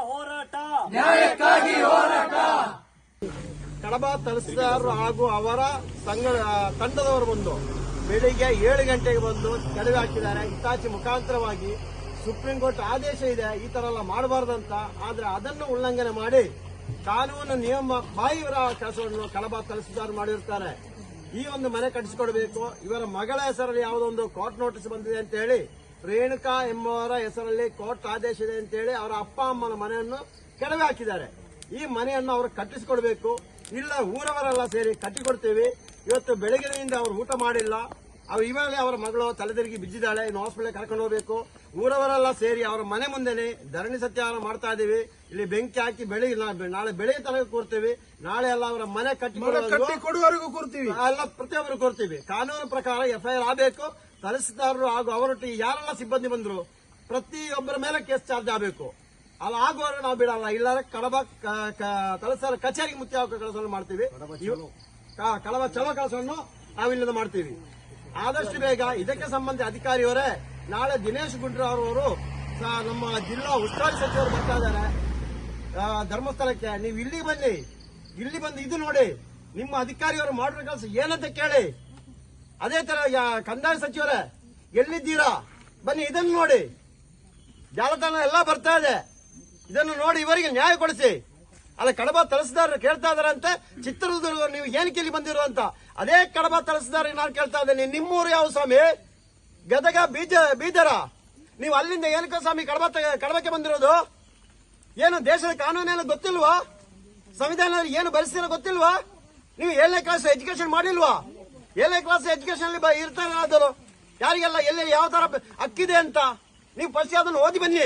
ಹೋರಾಟ ನ್ಯಾಯಕ್ಕಾಗಿ ಹೋರಾಟ. ಕಡಬ ತಹಸೀಲ್ದಾರ್ ಹಾಗೂ ಅವರ ತಂಡದವರು ಬಂದು ಬೆಳಿಗ್ಗೆ 7 ಗಂಟೆಗೆ ಬಂದು ಕೆಡವಿ ಹಾಕಿದ್ದಾರೆ. ಹಿತಾಚಿ ಮುಖಾಂತರವಾಗಿ ಸುಪ್ರೀಂ ಕೋರ್ಟ್ ಆದೇಶ ಇದೆ ಈ ತರ ಎಲ್ಲ ಮಾಡಬಾರ್ದಂತ. ಆದ್ರೆ ಅದನ್ನು ಉಲ್ಲಂಘನೆ ಮಾಡಿ ಕಾನೂನು ನಿಯಮ ಬಾಹಿರ ಕೆಲಸವನ್ನು ಕಡಬ ತಹಸೀಲ್ದಾರ್ ಮಾಡಿರ್ತಾರೆ. ಈ ಒಂದು ಮನೆ ಕಟ್ಟಿಸಿಕೊಡ್ಬೇಕು. ಇವರ ಮಗಳ ಹೆಸರಲ್ಲಿ ಯಾವುದೋ ಒಂದು ಕೋರ್ಟ್ ನೋಟಿಸ್ ಬಂದಿದೆ ಅಂತ ಹೇಳಿ, ರೇಣುಕಾ ಎಂಬುವರ ಹೆಸರಲ್ಲಿ ಕೋರ್ಟ್ ಆದೇಶ ಇದೆ ಅಂತ ಹೇಳಿ ಅವರ ಅಪ್ಪ ಅಮ್ಮನ ಮನೆಯನ್ನು ಕೆಡವಿ ಹಾಕಿದ್ದಾರೆ. ಈ ಮನೆಯನ್ನು ಅವರು ಕಟ್ಟಿಸಿಕೊಡ್ಬೇಕು. ಇಲ್ಲ ಊರವರೆಲ್ಲ ಸೇರಿ ಕಟ್ಟಿಕೊಡ್ತೇವೆ. ಇವತ್ತು ಬೆಳಗಿನಿಂದ ಅವರು ಊಟ ಮಾಡಿಲ್ಲ. ಇವಾಗಲೇ ಅವರ ಮಗಳು ತಲೆದಿರುಗಿ ಬಿದ್ದಿದ್ದಾಳೆ, ಇನ್ನು ಹಾಸ್ಪಿಟಲ್ ಕರ್ಕೊಂಡು ಹೋಗ್ಬೇಕು. ಊರವರೆಲ್ಲ ಸೇರಿ ಅವರ ಮನೆ ಮುಂದೆನೆ ಧರಣಿ ಸತ್ಯಾಗ್ರಹ ಮಾಡ್ತಾ ಇದೀವಿ. ಇಲ್ಲಿ ಬೆಂಕಿ ಹಾಕಿ ನಾಳೆ ಬೆಳಗ್ಗೆ ತನಕ ಕೂರ್ತೀವಿ. ನಾಳೆ ಎಲ್ಲ ಅವರ ಮನೆ ಕೊಡುವವರೆಗೂ ಕೂರ್ತೀವಿ, ಎಲ್ಲ ಪ್ರತಿಯೊಬ್ಬರು ಕೂರ್ತೀವಿ. ಕಾನೂನು ಪ್ರಕಾರ FIR ಆಗಬೇಕು. ತಹಸೀಲ್ದಾರರು ಹಾಗೂ ಅವರೊಟ್ಟಿಗೆ ಯಾರೆಲ್ಲ ಸಿಬ್ಬಂದಿ ಬಂದ್ರು ಪ್ರತಿಯೊಬ್ಬರ ಮೇಲೆ ಕೇಸ್ ಚಾರ್ಜ್ ಆಗಬೇಕು. ಅಲ್ಲ ಆಗುವವರು ನಾವು ಬಿಡಲ್ಲ. ಇಲ್ಲಾಂದ್ರೆ ಕಡಬ ತಹಸೀಲ್ದಾರ್ ಕಚೇರಿಗೆ ಮುತ್ತಿ ಹಾಕೋ ಕೆಲಸವನ್ನು ಮಾಡ್ತೀವಿ. ಕಡಬ ಚಲೋ ಕೆಲಸವನ್ನು ನಾವು ಇಲ್ಲಿಂದ ಮಾಡ್ತೀವಿ. ಆದಷ್ಟು ಬೇಗ ಇದಕ್ಕೆ ಸಂಬಂಧ ಅಧಿಕಾರಿಯವರೇ ನಾಳೆ ದಿನೇಶ್ ಗುಂಡೂರಾವ್ ಅವರು ನಮ್ಮ ಜಿಲ್ಲಾ ಉಸ್ತುವಾರಿ ಸಚಿವರು ಬರ್ತಾ ಇದ್ದಾರೆ ಧರ್ಮಸ್ಥಳಕ್ಕೆ. ನೀವು ಇಲ್ಲಿ ಬನ್ನಿ, ಇಲ್ಲಿ ಬಂದು ಇದು ನೋಡಿ, ನಿಮ್ಮ ಅಧಿಕಾರಿಯವರು ಮಾಡಿರೋ ಕೆಲಸ ಏನಂತ ಕೇಳಿ. ಅದೇ ತರ ಕಂದಾಯ ಸಚಿವರೇ ಎಲ್ಲಿದ್ದೀರಾ ಬನ್ನಿ, ಇದನ್ನು ನೋಡಿ. ಜಾಲತಾಣ ಎಲ್ಲ ಬರ್ತಾ ಇದೆ, ಇದನ್ನು ನೋಡಿ ಇವರಿಗೆ ನ್ಯಾಯ ಕೊಡಿಸಿ. ಅಲ್ಲ ಕಡಬ ತಹಸೀಲ್ದಾರ್ ಕೇಳ್ತಾ ಇದಾರಂತೆ ಚಿತ್ರದುರ್ಗ ನೀವು ಏನಕ್ಕೆ ಇಲ್ಲಿ ಬಂದಿರೋ ಅಂತ. ಅದೇ ಕಡಬ ತಹಸೀಲ್ದಾರ್ ನಾನು ಕೇಳ್ತಾ ಇದ್ದೇನೆ, ನಿಮ್ಮೂರು ಯಾವ ಸ್ವಾಮಿ? ಗದಗ ಬೀದರ? ನೀವು ಅಲ್ಲಿಂದ ಏನಕ್ಕೆ ಸ್ವಾಮಿ ಕಡಬಕ್ಕೆ ಬಂದಿರೋದು? ಏನು ದೇಶದ ಕಾನೂನೆಲ್ಲ ಗೊತ್ತಿಲ್ವಾ? ಸಂವಿಧಾನ ಏನು ಬರೆಸ್ತೀರ ಗೊತ್ತಿಲ್ವಾ? ನೀವು 7ನೇ ಕ್ಲಾಸ್ ಎಜುಕೇಶನ್ ಮಾಡಿಲ್ವಾ? 7ನೇ ಕ್ಲಾಸ್ ಎಜುಕೇಶನ್ ಅಲ್ಲಿ ಇರ್ತಾರೆ ಆದರೂ ಯಾರಿಗೆಲ್ಲ ಎಲ್ಲಿ ಯಾವ ತರ ಹಕ್ಕಿದೆ ಅಂತ ನೀವು ಫಸ್ಟ್ ಅದನ್ನು ಓದಿ ಬನ್ನಿ.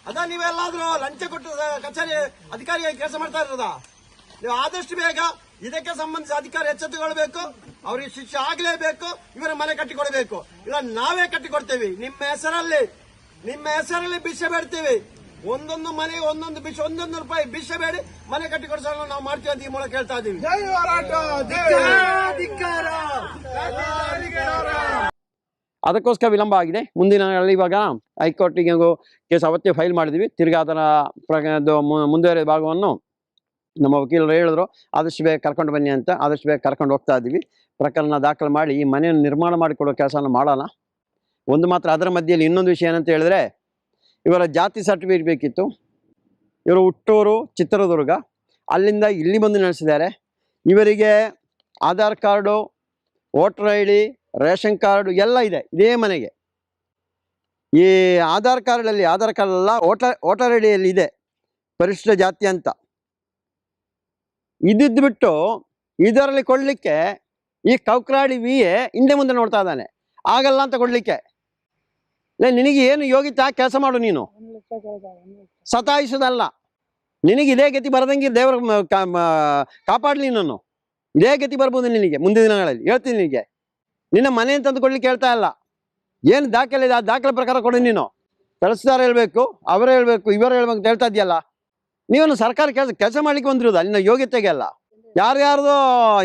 ಅದ ನೀವೆಲ್ಲಾದ್ರೂ ಲಂಚ ಕೊಟ್ಟು ಕಚೇರಿ ಅಧಿಕಾರಿಯಾಗಿ ಕೆಲಸ ಮಾಡ್ತಾ ಇರೋದಾ? ನೀವು ಆದಷ್ಟು ಬೇಗ ಇದಕ್ಕೆ ಸಂಬಂಧಿಸಿದ ಅಧಿಕಾರಿ ಎಚ್ಚೆತ್ತುಕೊಳ್ಬೇಕು, ಅವ್ರಿಗೆ ಶಿಕ್ಷೆ ಆಗ್ಲೇಬೇಕು, ಇವರ ಮನೆ ಕಟ್ಟಿಕೊಡ್ಬೇಕು. ಇಲ್ಲ ನಾವೇ ಕಟ್ಟಿಕೊಡ್ತೇವೆ ನಿಮ್ಮ ಹೆಸರಲ್ಲಿ ಭಿಕ್ಷೆ ಬೇಡ್ತೀವಿ. ಒಂದೊಂದು ಮನೆಗೆ ಒಂದೊಂದು ಭಿಕ್ಷೆ, 1 ರೂಪಾಯಿ ಭಿಕ್ಷೆ ಬೇಡಿ ಮನೆ ಕಟ್ಟಿಕೊಡಿಸಲು ನಾವು ಮಾಡ್ತೀವಿ ಅಂತ ಈ ಮೂಲಕ ಹೇಳ್ತಾ ಇದೀವಿ. ಅದಕ್ಕೋಸ್ಕರ ವಿಳಂಬ ಆಗಿದೆ. ಮುಂದಿನ ಇವಾಗ ಹೈಕೋರ್ಟಿಗೆ ಕೇಸ್ ಅವತ್ತೇ ಫೈಲ್ ಮಾಡಿದ್ವಿ. ತಿರ್ಗಾ ಅದರ ಮುಂದುವರೆದ ಭಾಗವನ್ನು ನಮ್ಮ ವಕೀಲರು ಹೇಳಿದ್ರು ಆದಷ್ಟು ಬೇಗ ಕರ್ಕೊಂಡು ಬನ್ನಿ ಅಂತ. ಆದಷ್ಟು ಬೇಗ ಕರ್ಕೊಂಡು ಹೋಗ್ತಾ ಇದ್ದೀವಿ. ಪ್ರಕರಣ ದಾಖಲು ಮಾಡಿ ಈ ಮನೆಯನ್ನು ನಿರ್ಮಾಣ ಮಾಡಿಕೊಡೋ ಕೆಲಸನ ಮಾಡೋಣ. ಒಂದು ಮಾತ್ರ ಅದರ ಮಧ್ಯೆಯಲ್ಲಿ ಇನ್ನೊಂದು ವಿಷಯ ಏನಂತ ಹೇಳಿದ್ರೆ, ಇವರ ಜಾತಿ ಸರ್ಟಿಫಿಕೇಟ್ ಬೇಕಿತ್ತು. ಇವರು ಹುಟ್ಟೂರು ಚಿತ್ರದುರ್ಗ, ಅಲ್ಲಿಂದ ಇಲ್ಲಿ ಬಂದು ನೆಲೆಸಿದ್ದಾರೆ. ಇವರಿಗೆ Aadhaar card, voter I D, ration card ಎಲ್ಲ ಇದೆ ಇದೇ ಮನೆಗೆ. ಈ ಆಧಾರ್ ಕಾರ್ಡ್ ಅಲ್ಲ, ವೋಟರ್ ಐ ಡಿಯಲ್ಲಿ ಇದೆ ಪರಿಶಿಷ್ಟ ಜಾತಿ ಅಂತ. ಇದ್ದಿದ್ದು ಬಿಟ್ಟು ಇದರಲ್ಲಿ ಕೊಡಲಿಕ್ಕೆ ಈ ಕೌಕ್ರಾಡಿ VA ಹಿಂದೆ ಮುಂದೆ ನೋಡ್ತಾ ಇದ್ದಾನೆ. ಆಗಲ್ಲ ಅಂತ ಕೊಡಲಿಕ್ಕೆ. ನಿನಗೆ ಏನು ಯೋಗ್ಯತೆ ಕೆಲಸ ಮಾಡು, ನೀನು ಸತಾಯಿಸೋದಲ್ಲ. ನಿನಗೆ ಇದೇ ಗತಿ ಬರದಂಗೆ ದೇವರು ಕಾಪಾಡಲಿ. ನಾನು ಇದೇ ಗತಿ ಬರ್ಬೋದು ನಿನಗೆ ಮುಂದಿನ ದಿನಗಳಲ್ಲಿ. ಹೇಳ್ತೀನಿ ನಿನಗೆ, ನಿನ್ನ ಮನೆ ಅಂತಂದು ಕೊಡ್ಲಿಕ್ಕೆ ಹೇಳ್ತಾ ಇಲ್ಲ. ಏನು ದಾಖಲೆ ಇದೆ ಆ ದಾಖಲೆ ಪ್ರಕಾರ ಕೊಡಿ. ನೀನು ಕೆಲಸದಾರ ಹೇಳ್ಬೇಕು, ಅವರೇ ಹೇಳ್ಬೇಕು, ಇವರೇ ಹೇಳ್ಬೇಕು ಅಂತ ಹೇಳ್ತಾ ಇದೆಯಲ್ಲ. ನೀವೇನು ಸರ್ಕಾರ ಕೆಲಸ ಮಾಡ್ಲಿಕ್ಕೆ ಬಂದಿರೋದು ನಿನ್ನ ಯೋಗ್ಯತೆಗೆ ಅಲ್ಲ. ಯಾರ್ಯಾರ್ದೋ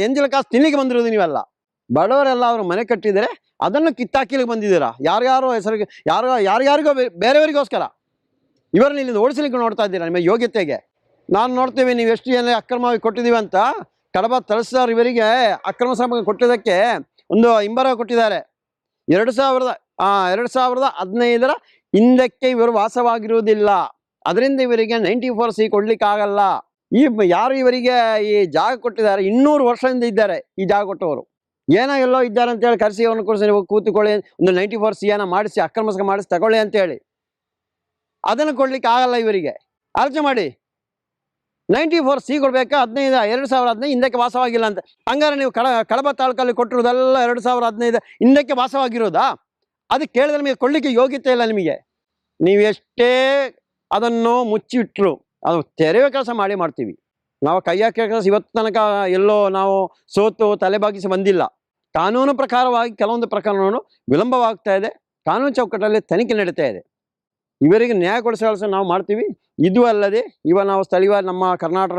ಎಂಜಲ ಕಾಸು ತಿನ್ಲಿಕ್ಕೆ ಬಂದಿರೋದು ನೀವೆಲ್ಲ. ಬಡವರೆಲ್ಲ ಅವರು ಮನೆ ಕಟ್ಟಿದರೆ ಅದನ್ನು ಕಿತ್ತಾಕಿಲಿಕ್ಕೆ ಬಂದಿದ್ದೀರಾ. ಯಾರ್ಯಾರೋ ಹೆಸರಿಗೆ ಯಾರ್ಯಾರಿಗೋ ಬೇರೆಯವರಿಗೋಸ್ಕರ ಇವರನ್ನ ಇಲ್ಲಿಂದ ಓಡಿಸ್ಲಿಕ್ಕೆ ನೋಡ್ತಾ ಇದ್ದೀರಾ ನಿಮ್ಮ ಯೋಗ್ಯತೆಗೆ. ನಾನು ನೋಡ್ತೇವೆ ನೀವು ಎಷ್ಟು ಜನ ಅಕ್ರಮವಾಗಿ ಕೊಟ್ಟಿದ್ದೀವಿ ಅಂತ. ಕಡಬ ತಹಸೀಲ್ದಾರ್ ಇವರಿಗೆ ಅಕ್ರಮ ಸಂಪರ್ಕ ಕೊಟ್ಟಿದ್ದಕ್ಕೆ ಒಂದು ಹಿಂಬರ ಕೊಟ್ಟಿದ್ದಾರೆ. 2015 ಹಿಂದಕ್ಕೆ ಇವರು ವಾಸವಾಗಿರುವುದಿಲ್ಲ. ಅದರಿಂದ ಇವರಿಗೆ 94C ಕೊಡ್ಲಿಕ್ಕಾಗಲ್ಲ. ಯಾರು ಇವರಿಗೆ ಈ ಜಾಗ ಕೊಟ್ಟಿದ್ದಾರೆ 200 ವರ್ಷದಿಂದ ಇದ್ದಾರೆ. ಈ ಜಾಗ ಕೊಟ್ಟವರು ಏನೋ ಎಲ್ಲೋ ಇದ್ದಾರೆ ಅಂತೇಳಿ ಕರೆಸಿ ಅವನು ಕೊಡಿಸಿ ನೀವು ಕೂತ್ಕೊಳ್ಳಿ, ಒಂದು 94C ಮಾಡಿಸಿ ಅಕ್ರಮ ಮಾಡಿಸಿ ತಗೊಳ್ಳಿ ಅಂತೇಳಿ ಅದನ್ನು ಕೊಡ್ಲಿಕ್ಕೆ ಆಗಲ್ಲ ಇವರಿಗೆ. ಆಲೋಚನೆ ಮಾಡಿ, 94C ಕೊಡ್ಬೇಕಾ? 2015 ಹಿಂದಕ್ಕೆ ವಾಸವಾಗಿಲ್ಲ ಅಂತ. ಹಂಗಾರೆ ನೀವು ಕಡಬ ತಾಲೂಕಲ್ಲಿ ಕೊಟ್ಟಿರೋದೆಲ್ಲ 2015 ಹಿಂದಕ್ಕೆ ವಾಸವಾಗಿರೋದಾ? ಅದು ಕೇಳಿದ್ರೆ ನಿಮಗೆ ಕೊಡ್ಲಿಕ್ಕೆ ಯೋಗ್ಯತೆ ಇಲ್ಲ ನಿಮಗೆ. ನೀವು ಎಷ್ಟೇ ಅದನ್ನು ಮುಚ್ಚಿಟ್ರು ಅದು ತೆರೆಯುವ ಕೆಲಸ ಮಾಡ್ತೀವಿ ನಾವು. ಕೈ ಹಾಕೋ ಕೆಲಸ ಇವತ್ತು ತನಕ ಎಲ್ಲೋ ನಾವು ಸೋತು ತಲೆಬಾಗಿಸಿ ಬಂದಿಲ್ಲ. ಕಾನೂನು ಪ್ರಕಾರವಾಗಿ ಕೆಲವೊಂದು ಪ್ರಕರಣವನ್ನು ವಿಳಂಬವಾಗ್ತಾ ಇದೆ. ಕಾನೂನು ಚೌಕಟ್ಟಲ್ಲಿ ತನಿಖೆ ನಡೀತಾ ಇದೆ. ಇವರಿಗೆ ನ್ಯಾಯ ಕೊಡಿಸೋ ಕೆಲಸ ನಾವು ಮಾಡ್ತೀವಿ. ಇದು ಅಲ್ಲದೆ ನಾವು ಸ್ಥಳೀಯವಾಗಿ ನಮ್ಮ ಕರ್ನಾಟಕ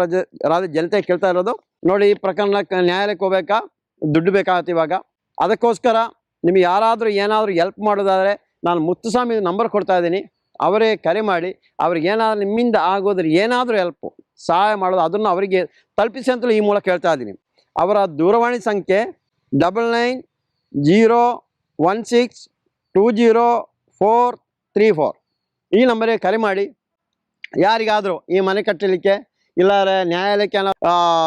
ರಾಜ್ಯ ಜನತೆ ಕೇಳ್ತಾ ಇರೋದು, ನೋಡಿ ಈ ಪ್ರಕರಣಕ್ಕೆ ನ್ಯಾಯಾಲಯಕ್ಕೆ ಹೋಗ್ಬೇಕಾ, ದುಡ್ಡು ಬೇಕಾಗತ್ತೆ ಇವಾಗ. ಅದಕ್ಕೋಸ್ಕರ ನಿಮಗೆ ಯಾರಾದರೂ ಏನಾದರೂ ಹೆಲ್ಪ್ ಮಾಡೋದಾದರೆ ನಾನು ಮುತ್ತುಸ್ವಾಮಿ ನಂಬರ್ ಕೊಡ್ತಾ ಇದ್ದೀನಿ. ಅವರೇ ಕರೆ ಮಾಡಿ ಅವ್ರಿಗೆ ಏನಾದರೂ ನಿಮ್ಮಿಂದ ಆಗೋದ್ರೆ ಏನಾದರೂ ಹೆಲ್ಪು ಸಹಾಯ ಮಾಡೋದು ಅದನ್ನು ಅವರಿಗೆ ತಲುಪಿಸಿ ಅಂತಲೂ ಈ ಮೂಲಕ ಹೇಳ್ತಾ ಇದ್ದೀನಿ. ಅವರ ದೂರವಾಣಿ ಸಂಖ್ಯೆ 9901620434 ಈ ನಂಬರಿಗೆ ಕರೆ ಮಾಡಿ. ಯಾರಿಗಾದರೂ ಈ ಮನೆ ಕಟ್ಟಲಿಕ್ಕೆ ಇಲ್ಲಾರೆ ನ್ಯಾಯಾಲಯಕ್ಕೆ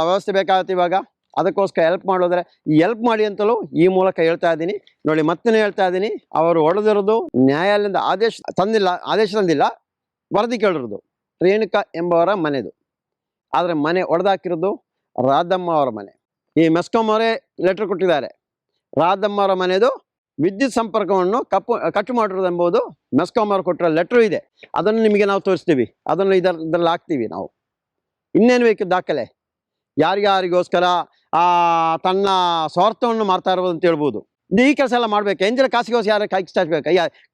ವ್ಯವಸ್ಥೆ ಬೇಕಾಗುತ್ತೆ ಇವಾಗ, ಅದಕ್ಕೋಸ್ಕರ ಹೆಲ್ಪ್ ಮಾಡೋದ್ರೆ ಈ ಹೆಲ್ಪ್ ಮಾಡಿ ಅಂತಲೂ ಈ ಮೂಲಕ ಹೇಳ್ತಾ ಇದ್ದೀನಿ. ನೋಡಿ ಮತ್ತೆ ಹೇಳ್ತಾ ಇದ್ದೀನಿ, ಅವರು ಹೊಡೆದಿರೋದು ನ್ಯಾಯಾಲಯದಿಂದ ಆದೇಶ ತಂದಿಲ್ಲ, ವರದಿ ಕೇಳಿರೋದು ರೇಣುಕಾ ಎಂಬವರ ಮನೆದು. ಆದರೆ ಮನೆ ಹೊಡೆದಾಕಿರೋದು ರಾಧಮ್ಮ ಅವರ ಮನೆ. ಈ ಮೆಸ್ಕಾಂ ಅವರೇ ಲೆಟರ್ ಕೊಟ್ಟಿದ್ದಾರೆ. ರಾಧಮ್ಮ ಅವರ ಮನೆದು ವಿದ್ಯುತ್ ಸಂಪರ್ಕವನ್ನು ಕಟ್ಟು ಮಾಡಿರೋದು ಎಂಬುದು ಮೆಸ್ಕಾಂ ಅವರು ಕೊಟ್ಟಿರೋ ಲೆಟ್ರು ಇದೆ. ಅದನ್ನು ನಿಮಗೆ ನಾವು ತೋರಿಸ್ತೀವಿ, ಅದನ್ನು ಇದರಲ್ಲಿ ಹಾಕ್ತೀವಿ ನಾವು. ಇನ್ನೇನು ಬೇಕು ದಾಖಲೆ? ಯಾರಿಗಾರಿಗೋಸ್ಕರ ತನ್ನ ಸ್ವಾರ್ಥವನ್ನು ಮಾಡ್ತಾ ಇರ್ಬೋದು ಅಂತ ಹೇಳ್ಬೋದು. ಈ ಕೆಲಸ ಎಲ್ಲ ಮಾಡ್ಬೇಕು. ಎಂಜಲ ಕಾಸಿಗೋಸ್ಕರ ಯಾರು ಕೈ ಚಾಚಬೇಕು?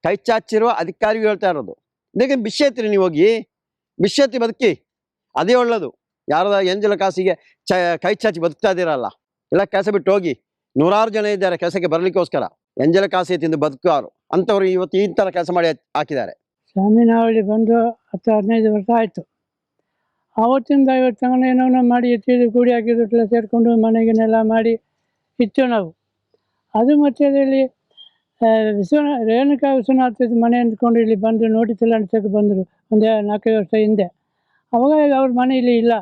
ಕೈ ಚಾಚಿರುವ ಅಧಿಕಾರಿಗಳು ಹೇಳ್ತಾ ಇರೋದು. ಇದಕ್ಕೆ ಬಿಷೆ ಎತ್ತಿರಿ, ನೀವು ಹೋಗಿ ಬಿಷೆ ಎತ್ತಿ ಬದುಕಿ, ಅದೇ ಒಳ್ಳೇದು. ಯಾರದ ಎಂಜಲ ಕಾಸಿಗೆ ಕೈ ಚಾಚಿ ಬದುಕ್ತಾ ಇದ್ದೀರಲ್ಲ, ಎಲ್ಲ ಕೆಲಸ ಬಿಟ್ಟು ಹೋಗಿ. 100 ಜನ ಇದ್ದಾರೆ ಕೆಲಸಕ್ಕೆ ಬರಲಿಕ್ಕೋಸ್ಕರ, ಎಂಜಲ ಕಾಸಿ ತಿಂದು ಬದುಕಾರು ಅಂಥವ್ರು ಇವತ್ತು ಈ ಥರ ಕೆಲಸ ಮಾಡಿ ಹಾಕಿದ್ದಾರೆ. ಸ್ವಾಮಿನಾವಳಿ ಬಂದು 10-15 ವರ್ಷ ಆಯಿತು. ಆವತ್ತಿಂದ ಇವತ್ತು ತಗೊಂಡು ಏನೋ ಮಾಡಿ ಎತ್ತಿದ್ದು ಕೂಡಿ ಹಾಕಿದ್ದೆಲ್ಲ ಸೇರಿಕೊಂಡು ಮನೆಗೆನೆಲ್ಲ ಮಾಡಿ ಇತ್ತು ನಾವು. ಅದು ಮತ್ತೆ ಅದರಲ್ಲಿ ರೇಣುಕಾ ವಿಶ್ವನಾಥದ ಮನೆ ಅಂದ್ಕೊಂಡು ಇಲ್ಲಿ ಬಂದು ನೋಟಿಸ್ ಎಲ್ಲ ಅಂಟಿಸೋಕೆ ಬಂದರು ಒಂದು 4 ವರ್ಷ ಹಿಂದೆ. ಅವಾಗ ಅವ್ರ ಮನೆ ಇಲ್ಲಿ ಇಲ್ಲ,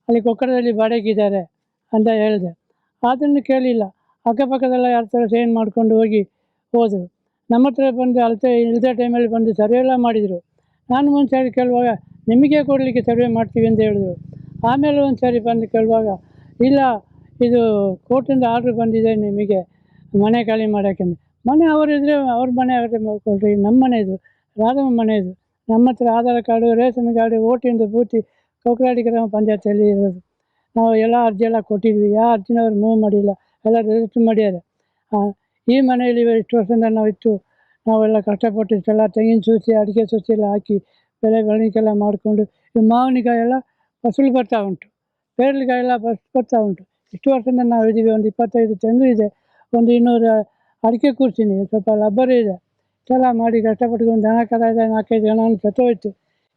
ಅಲ್ಲಿ ಕೊಕ್ಕರದಲ್ಲಿ ಬಾಡಿಗೆಯಿದ್ದಾರೆ ಅಂತ ಹೇಳಿದೆ. ಅದನ್ನು ಕೇಳಿಲ್ಲ. ಅಕ್ಕಪಕ್ಕದೆಲ್ಲ ಯಾರ ಥರ ಸೈನ್ ಮಾಡ್ಕೊಂಡು ಹೋದರು. ನಮ್ಮ ಹತ್ರ ಬಂದು ಇಲ್ಲದ ಟೈಮಲ್ಲಿ ಬಂದು ಸರ್ವೆ ಎಲ್ಲ ಮಾಡಿದರು. ನಾನು ಮುಂಚೆ ಕೇಳುವಾಗ ನಿಮಗೆ ಕೊಡಲಿಕ್ಕೆ ಸರ್ವೆ ಮಾಡ್ತೀವಿ ಅಂತ ಹೇಳಿದ್ರು. ಆಮೇಲೆ ಒಂದು ಸಾರಿ ಬಂದು ಕೇಳುವಾಗ ಇಲ್ಲ ಇದು ಕೋರ್ಟಿಂದ ಆರ್ಡ್ರ್ ಬಂದಿದೆ ನಿಮಗೆ ಮನೆ ಖಾಲಿ ಮಾಡೋಕ್ಕೆ. ಮನೆ ಅವರಿದ್ದರೆ ಅವ್ರ ಮನೆ ಅವರೇ ಮಾಡ್ಕೊಳ್ರಿ, ನಮ್ಮ ಮನೆ ಇದು, ರಾಧಮ್ಮ ಮನೆ ಇದು. ನಮ್ಮ ಹತ್ರ ಆಧಾರ್ ಕಾರ್ಡು, ರೇಷನ್ ಕಾರ್ಡು, ಓಟಿಂದ ಬೂತಿ ಕೊಕ್ರಾಡಿ ಗ್ರಾಮ ಪಂಚಾಯತಿಯಲ್ಲಿ ಇರೋದು. ನಾವು ಎಲ್ಲ ಅರ್ಜಿ ಎಲ್ಲ ಕೊಟ್ಟಿದ್ವಿ, ಯಾವ ಅರ್ಜಿನವ್ರು ಮೂವ್ ಮಾಡಿಲ್ಲ, ಎಲ್ಲ ರಿಜಿಸ್ಟ್ರ್ ಮಾಡ್ಯಾರೆ. ಈ ಮನೆಯಲ್ಲಿ ಇಷ್ಟು ವರ್ಷದಿಂದ ನಾವು ಇತ್ತು, ನಾವೆಲ್ಲ ಕಷ್ಟಪಟ್ಟು ಇಷ್ಟೆಲ್ಲ ತೆಂಗಿನ ಸೂಸಿ ಅಡಿಕೆ ಸೂಸಿ ಎಲ್ಲ ಹಾಕಿ ಬೆಳೆ ಬೆಳವಣಿಗೆಲ್ಲ ಮಾಡಿಕೊಂಡು ಈ ಮಾವಿನಕಾಯಿ ಎಲ್ಲ ಫಸಲು ಬರ್ತಾ ಉಂಟು, ಪೇರಲಕಾಯಿ ಎಲ್ಲ ಬರ್ತಾ ಉಂಟು. ಇಷ್ಟು ವರ್ಷದಿಂದ ನಾವು ಇದ್ದೀವಿ. ಒಂದು 25 ತೆಂಗು ಇದೆ, ಒಂದು 200 ಅಡಿಕೆ ಕೂರ್ತೀನಿ, ಸ್ವಲ್ಪ ರಬ್ಬರ್ ಇದೆ. ಇಷ್ಟೆಲ್ಲ ಮಾಡಿ ಕಷ್ಟಪಟ್ಟು ಒಂದು ದನ ಕರ ಇದೆ, 4-5 ಜನ ಸತ್ತೋಯ್ತು.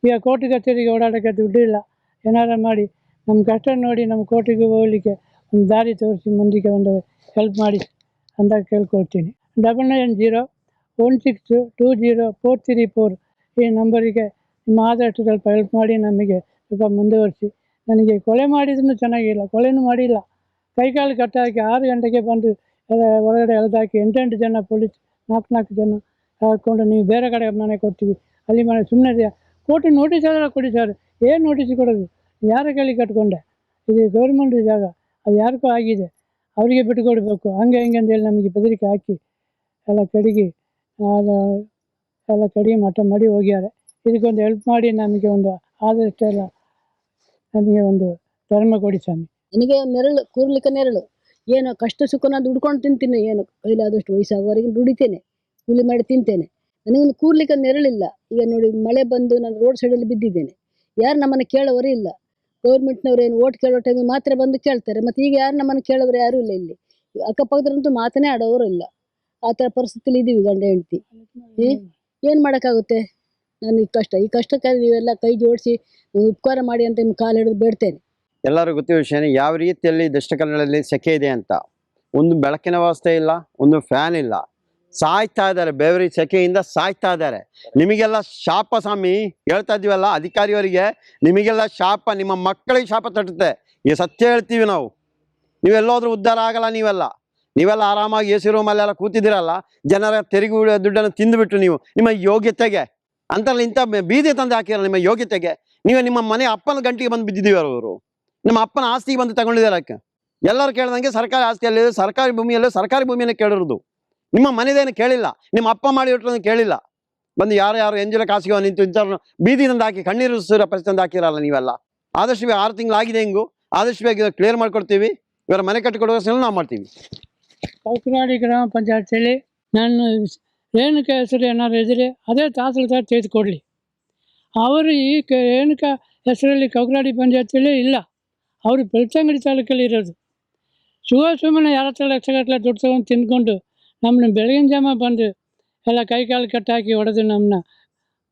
ಈಗ ಕೋರ್ಟ್ ಕಚೇರಿಗೆ ಓಡಾಡೋಕ್ಕೆ ದುಡ್ಡಿಲ್ಲ. ಏನಾರು ಮಾಡಿ ನಮ್ಮ ಕಷ್ಟ ನೋಡಿ ನಮ್ಮ ಕೋರ್ಟಿಗೆ ಹೋಗಲಿಕ್ಕೆ ಒಂದು ದಾರಿ ತೋರಿಸಿ ಮುಂದಕ್ಕೆ ಒಂದು ಹೆಲ್ಪ್ ಮಾಡಿ ಅಂತ ಕೇಳ್ಕೊಳ್ತೀನಿ. 9901620434 ಈ ನಂಬರಿಗೆ ನಿಮ್ಮ ಆದಷ್ಟು ಸ್ವಲ್ಪ ಹೆಲ್ಪ್ ಮಾಡಿ ನಮಗೆ ಸ್ವಲ್ಪ ಮುಂದುವರಿಸಿ. ನನಗೆ ಕೊಲೆ ಮಾಡಿದ್ರೂ ಚೆನ್ನಾಗಿಲ್ಲ, ಕೊಲೆನೂ ಮಾಡಿಲ್ಲ. ಕೈಕಾಲು ಕಟ್ಟಾಕಿ 6 ಗಂಟೆಗೆ ಬಂದು ಹೊರಗಡೆ ಎಳೆದಾಕಿ 8 ಜನ ಪೊಲೀಸ್ 4 ಜನ ಹಾಕ್ಕೊಂಡು ನೀವು ಬೇರೆ ಕಡೆ ಮನೆ ಕೊಡ್ತೀವಿ, ಅಲ್ಲಿ ಮನೆ ಸುಮ್ಮನೆ ಕೋರ್ಟ್ ನೋಟಿಸ್ ಎಲ್ಲ ಕೊಡಿ ಸರ್. ಏನು ನೋಟಿಸ್ ಕೊಡೋದು? ಯಾರ ಕೈಲಿ ಕಟ್ಕೊಂಡೆ? ಇದು ಗೌರ್ಮೆಂಟ್ ಜಾಗ, ಅದು ಯಾರಿಗೂ ಆಗಿದೆ, ಅವರಿಗೆ ಬಿಟ್ಟುಕೊಡ್ಬೇಕು. ಹಂಗೆ ಹಿಂಗೆ ಅಂತೇಳಿ ನಮಗೆ ಬೆದರಿಕೆ ಹಾಕಿ ಎಲ್ಲ ಕಡೆಗೆ ಎಲ್ಲ ಕಡೆಗೆ ಮಟ್ಟ ಮಾಡಿ ಹೋಗ್ಯಾರೆ. ಇದಕ್ಕೊಂದು ಹೆಲ್ಪ್ ಮಾಡಿ ನಮಗೆ ಒಂದು ಆದಷ್ಟೆಲ್ಲ ನಮಗೆ ಒಂದು ಧರ್ಮ ಕೊಡಿ ಸ್ವಾಮಿ. ನನಗೆ ನೆರಳು, ಕೂರ್ಲಿಕ್ಕೆ ನೆರಳು. ಏನು ಕಷ್ಟ ಸುಖ ನಾನು ದುಡ್ಕೊಂಡು ತಿಂತೀನಿ, ಏನು ಕೈಲಾದಷ್ಟು ವಯಸ್ಸಾಗುವವರೆಗೆ ದುಡಿತೇನೆ, ಕೂಲಿ ಮಾಡಿ ತಿಂತೇನೆ. ನನಗೊಂದು ಕೂರ್ಲಿಕ್ಕೆ ನೆರಳಿಲ್ಲ. ಈಗ ನೋಡಿ ಮಳೆ ಬಂದು ನಾನು ರೋಡ್ ಸೈಡಲ್ಲಿ ಬಿದ್ದಿದ್ದೇನೆ, ಯಾರು ನಮ್ಮನ್ನು ಕೇಳೋವರೇ ಇಲ್ಲ. ಗೌರ್ಮೆಂಟ್ನವ್ರು ಏನು ಓಟ್ ಕೇಳೋ ಟೈಮಿಗೆ ಮಾತ್ರ ಬಂದು ಕೇಳ್ತಾರೆ, ಮತ್ತು ಈಗ ಯಾರು ನಮ್ಮನ್ನು ಕೇಳೋರು ಯಾರೂ ಇಲ್ಲ. ಇಲ್ಲಿ ಅಕ್ಕಪಕ್ಕದ್ರಂತೂ ಮಾತನೇ ಆಡೋರು ಇಲ್ಲ. ಆ ಥರ ಪರಿಸ್ಥಿತಿಲಿ ಇದ್ದೀವಿ ಗಂಡ ಹೆಂಡತಿ. ಏನು ಮಾಡೋಕ್ಕಾಗುತ್ತೆ? ನಾನು ಈ ಕಷ್ಟಕ್ಕೆ ನೀವೆಲ್ಲ ಕೈ ಜೋಡಿಸಿ ಉಪಕಾರ ಮಾಡಿ ಅಂತ ನಿಮ್ಮ ಕಾಲು ಹಿಡಿದು ಬೇಡ್ತೇನೆ. ಎಲ್ಲರಿಗೂ ಗೊತ್ತಿರೋ ವಿಷಯನೇ ಯಾವ ರೀತಿಯಲ್ಲಿ ದಕ್ಷಿಣ ಕನ್ನಡದಲ್ಲಿ ಸೆಕೆ ಇದೆ ಅಂತ. ಒಂದು ಬೆಳಕಿನ ವ್ಯವಸ್ಥೆ ಇಲ್ಲ, ಒಂದು ಫ್ಯಾನ್ ಇಲ್ಲ, ಸಾಯ್ತಾ ಇದ್ದಾರೆ, ಬೆವರಿ ಸೆಕೆಯಿಂದ ಸಾಯ್ತಾ ಇದ್ದಾರೆ. ನಿಮಗೆಲ್ಲ ಶಾಪ ಸ್ವಾಮಿ, ಹೇಳ್ತಾ ಇದ್ದೀವಲ್ಲ ಅಧಿಕಾರಿಯವರಿಗೆ, ನಿಮಗೆಲ್ಲ ಶಾಪ, ನಿಮ್ಮ ಮಕ್ಕಳಿಗೆ ಶಾಪ ತಟ್ಟುತ್ತೆ. ಈ ಸತ್ಯ ಹೇಳ್ತೀವಿ ನಾವು. ನೀವೆಲ್ಲೋದ್ರೂ ಉದ್ಧಾರ ಆಗಲ್ಲ. ನೀವೆಲ್ಲ ಆರಾಮಾಗಿ ಎ ಸಿ ರೂಮಲ್ಲೆಲ್ಲ ಕೂತಿದ್ದೀರಲ್ಲ, ಜನರ ತೆರಿಗೆ ದುಡ್ಡನ್ನು ತಿಂದುಬಿಟ್ಟು ನೀವು ನಿಮ್ಮ ಯೋಗ್ಯತೆಗೆ ಅಂತಲ್ಲ ಇಂಥ ಬೀದಿ ತಂದು ಹಾಕಿರಲ್ಲ. ನಿಮ್ಮ ಯೋಗ್ಯತೆಗೆ ನಿಮ್ಮ ಮನೆ ಅಪ್ಪನ ಗಂಟಿಗೆ ಬಂದು ಬಿದ್ದಿದ್ದೀವಿ. ಅವರು ನಿಮ್ಮ ಅಪ್ಪನ ಆಸ್ತಿಗೆ ಬಂದು ತಗೊಂಡಿದ್ದಾರೆ. ಎಲ್ಲರೂ ಕೇಳ್ದಂಗೆ ಸರ್ಕಾರಿ ಆಸ್ತಿಯಲ್ಲಿ, ಸರ್ಕಾರಿ ಭೂಮಿಯಲ್ಲೇ, ಸರ್ಕಾರಿ ಭೂಮಿಯನ್ನೇ ಕೇಳಿರೋದು. ನಿಮ್ಮ ಮನೆದೇನು ಕೇಳಿಲ್ಲ, ನಿಮ್ಮ ಅಪ್ಪ ಮಾಡಿ ಇಟ್ಟರನ್ನು ಕೇಳಿಲ್ಲ. ಬಂದು ಯಾರು ಎಂಜಲ ಕಾಸಿಗೆ ನಿಂತು ಇಂಥವ್ರನ್ನ ಬೀದಿ ತಂದು ಹಾಕಿ ಕಣ್ಣೀರು ಸುರ ಪರಿಸ್ಥಿತಿ ತಂದು ಹಾಕಿರಲ್ಲ ನೀವೆಲ್ಲ. ಆದಷ್ಟು ಬೇಗ 6 ತಿಂಗಳಾಗಿದೆ, ಹಿಂಗು ಆದಷ್ಟು ಬೇಗ ಕ್ಲಿಯರ್ ಮಾಡ್ಕೊಡ್ತೀವಿ. ಇವರ ಮನೆ ಕಟ್ಟಿಕೊಡುವ ನಾವು ಮಾಡ್ತೀವಿ. ಕೊಕ್ರಾಡಿ ಗ್ರಾಮ ಪಂಚಾಯತಿಯಲ್ಲಿ ನಾನು ರೇಣುಕಾ ಹೆಸರು ಏನಾದ್ರು ಇದ್ದರೆ ಅದೇ ತಹಸೀಲ್ದಾರ್ ತೆಗೆದುಕೊಡಲಿ. ಅವರು ಈ ರೇಣುಕಾ ಹೆಸರಲ್ಲಿ ಕೊಕ್ರಾಡಿ ಪಂಚಾಯತಿಯಲ್ಲಿ ಇಲ್ಲ, ಅವರು ಬೆಳ್ತಂಗಡಿ ತಾಲೂಕಲ್ಲಿ ಇರೋದು. ಸುಮ್ಮನೆ ಯಾರ ಹತ್ರ ಲಕ್ಷಗಟ್ಟಲೆ ದುಡ್ಡು ತಗೊಂಡು ತಿಂದ್ಕೊಂಡು ನಮ್ಮನ್ನ ಬೆಳಗಿನ ಜಾಮ ಬಂದು ಎಲ್ಲ ಕೈ ಕಾಲು ಕಟ್ಟಾಕಿ ಹೊಡೆದು ನಮ್ಮನ್ನ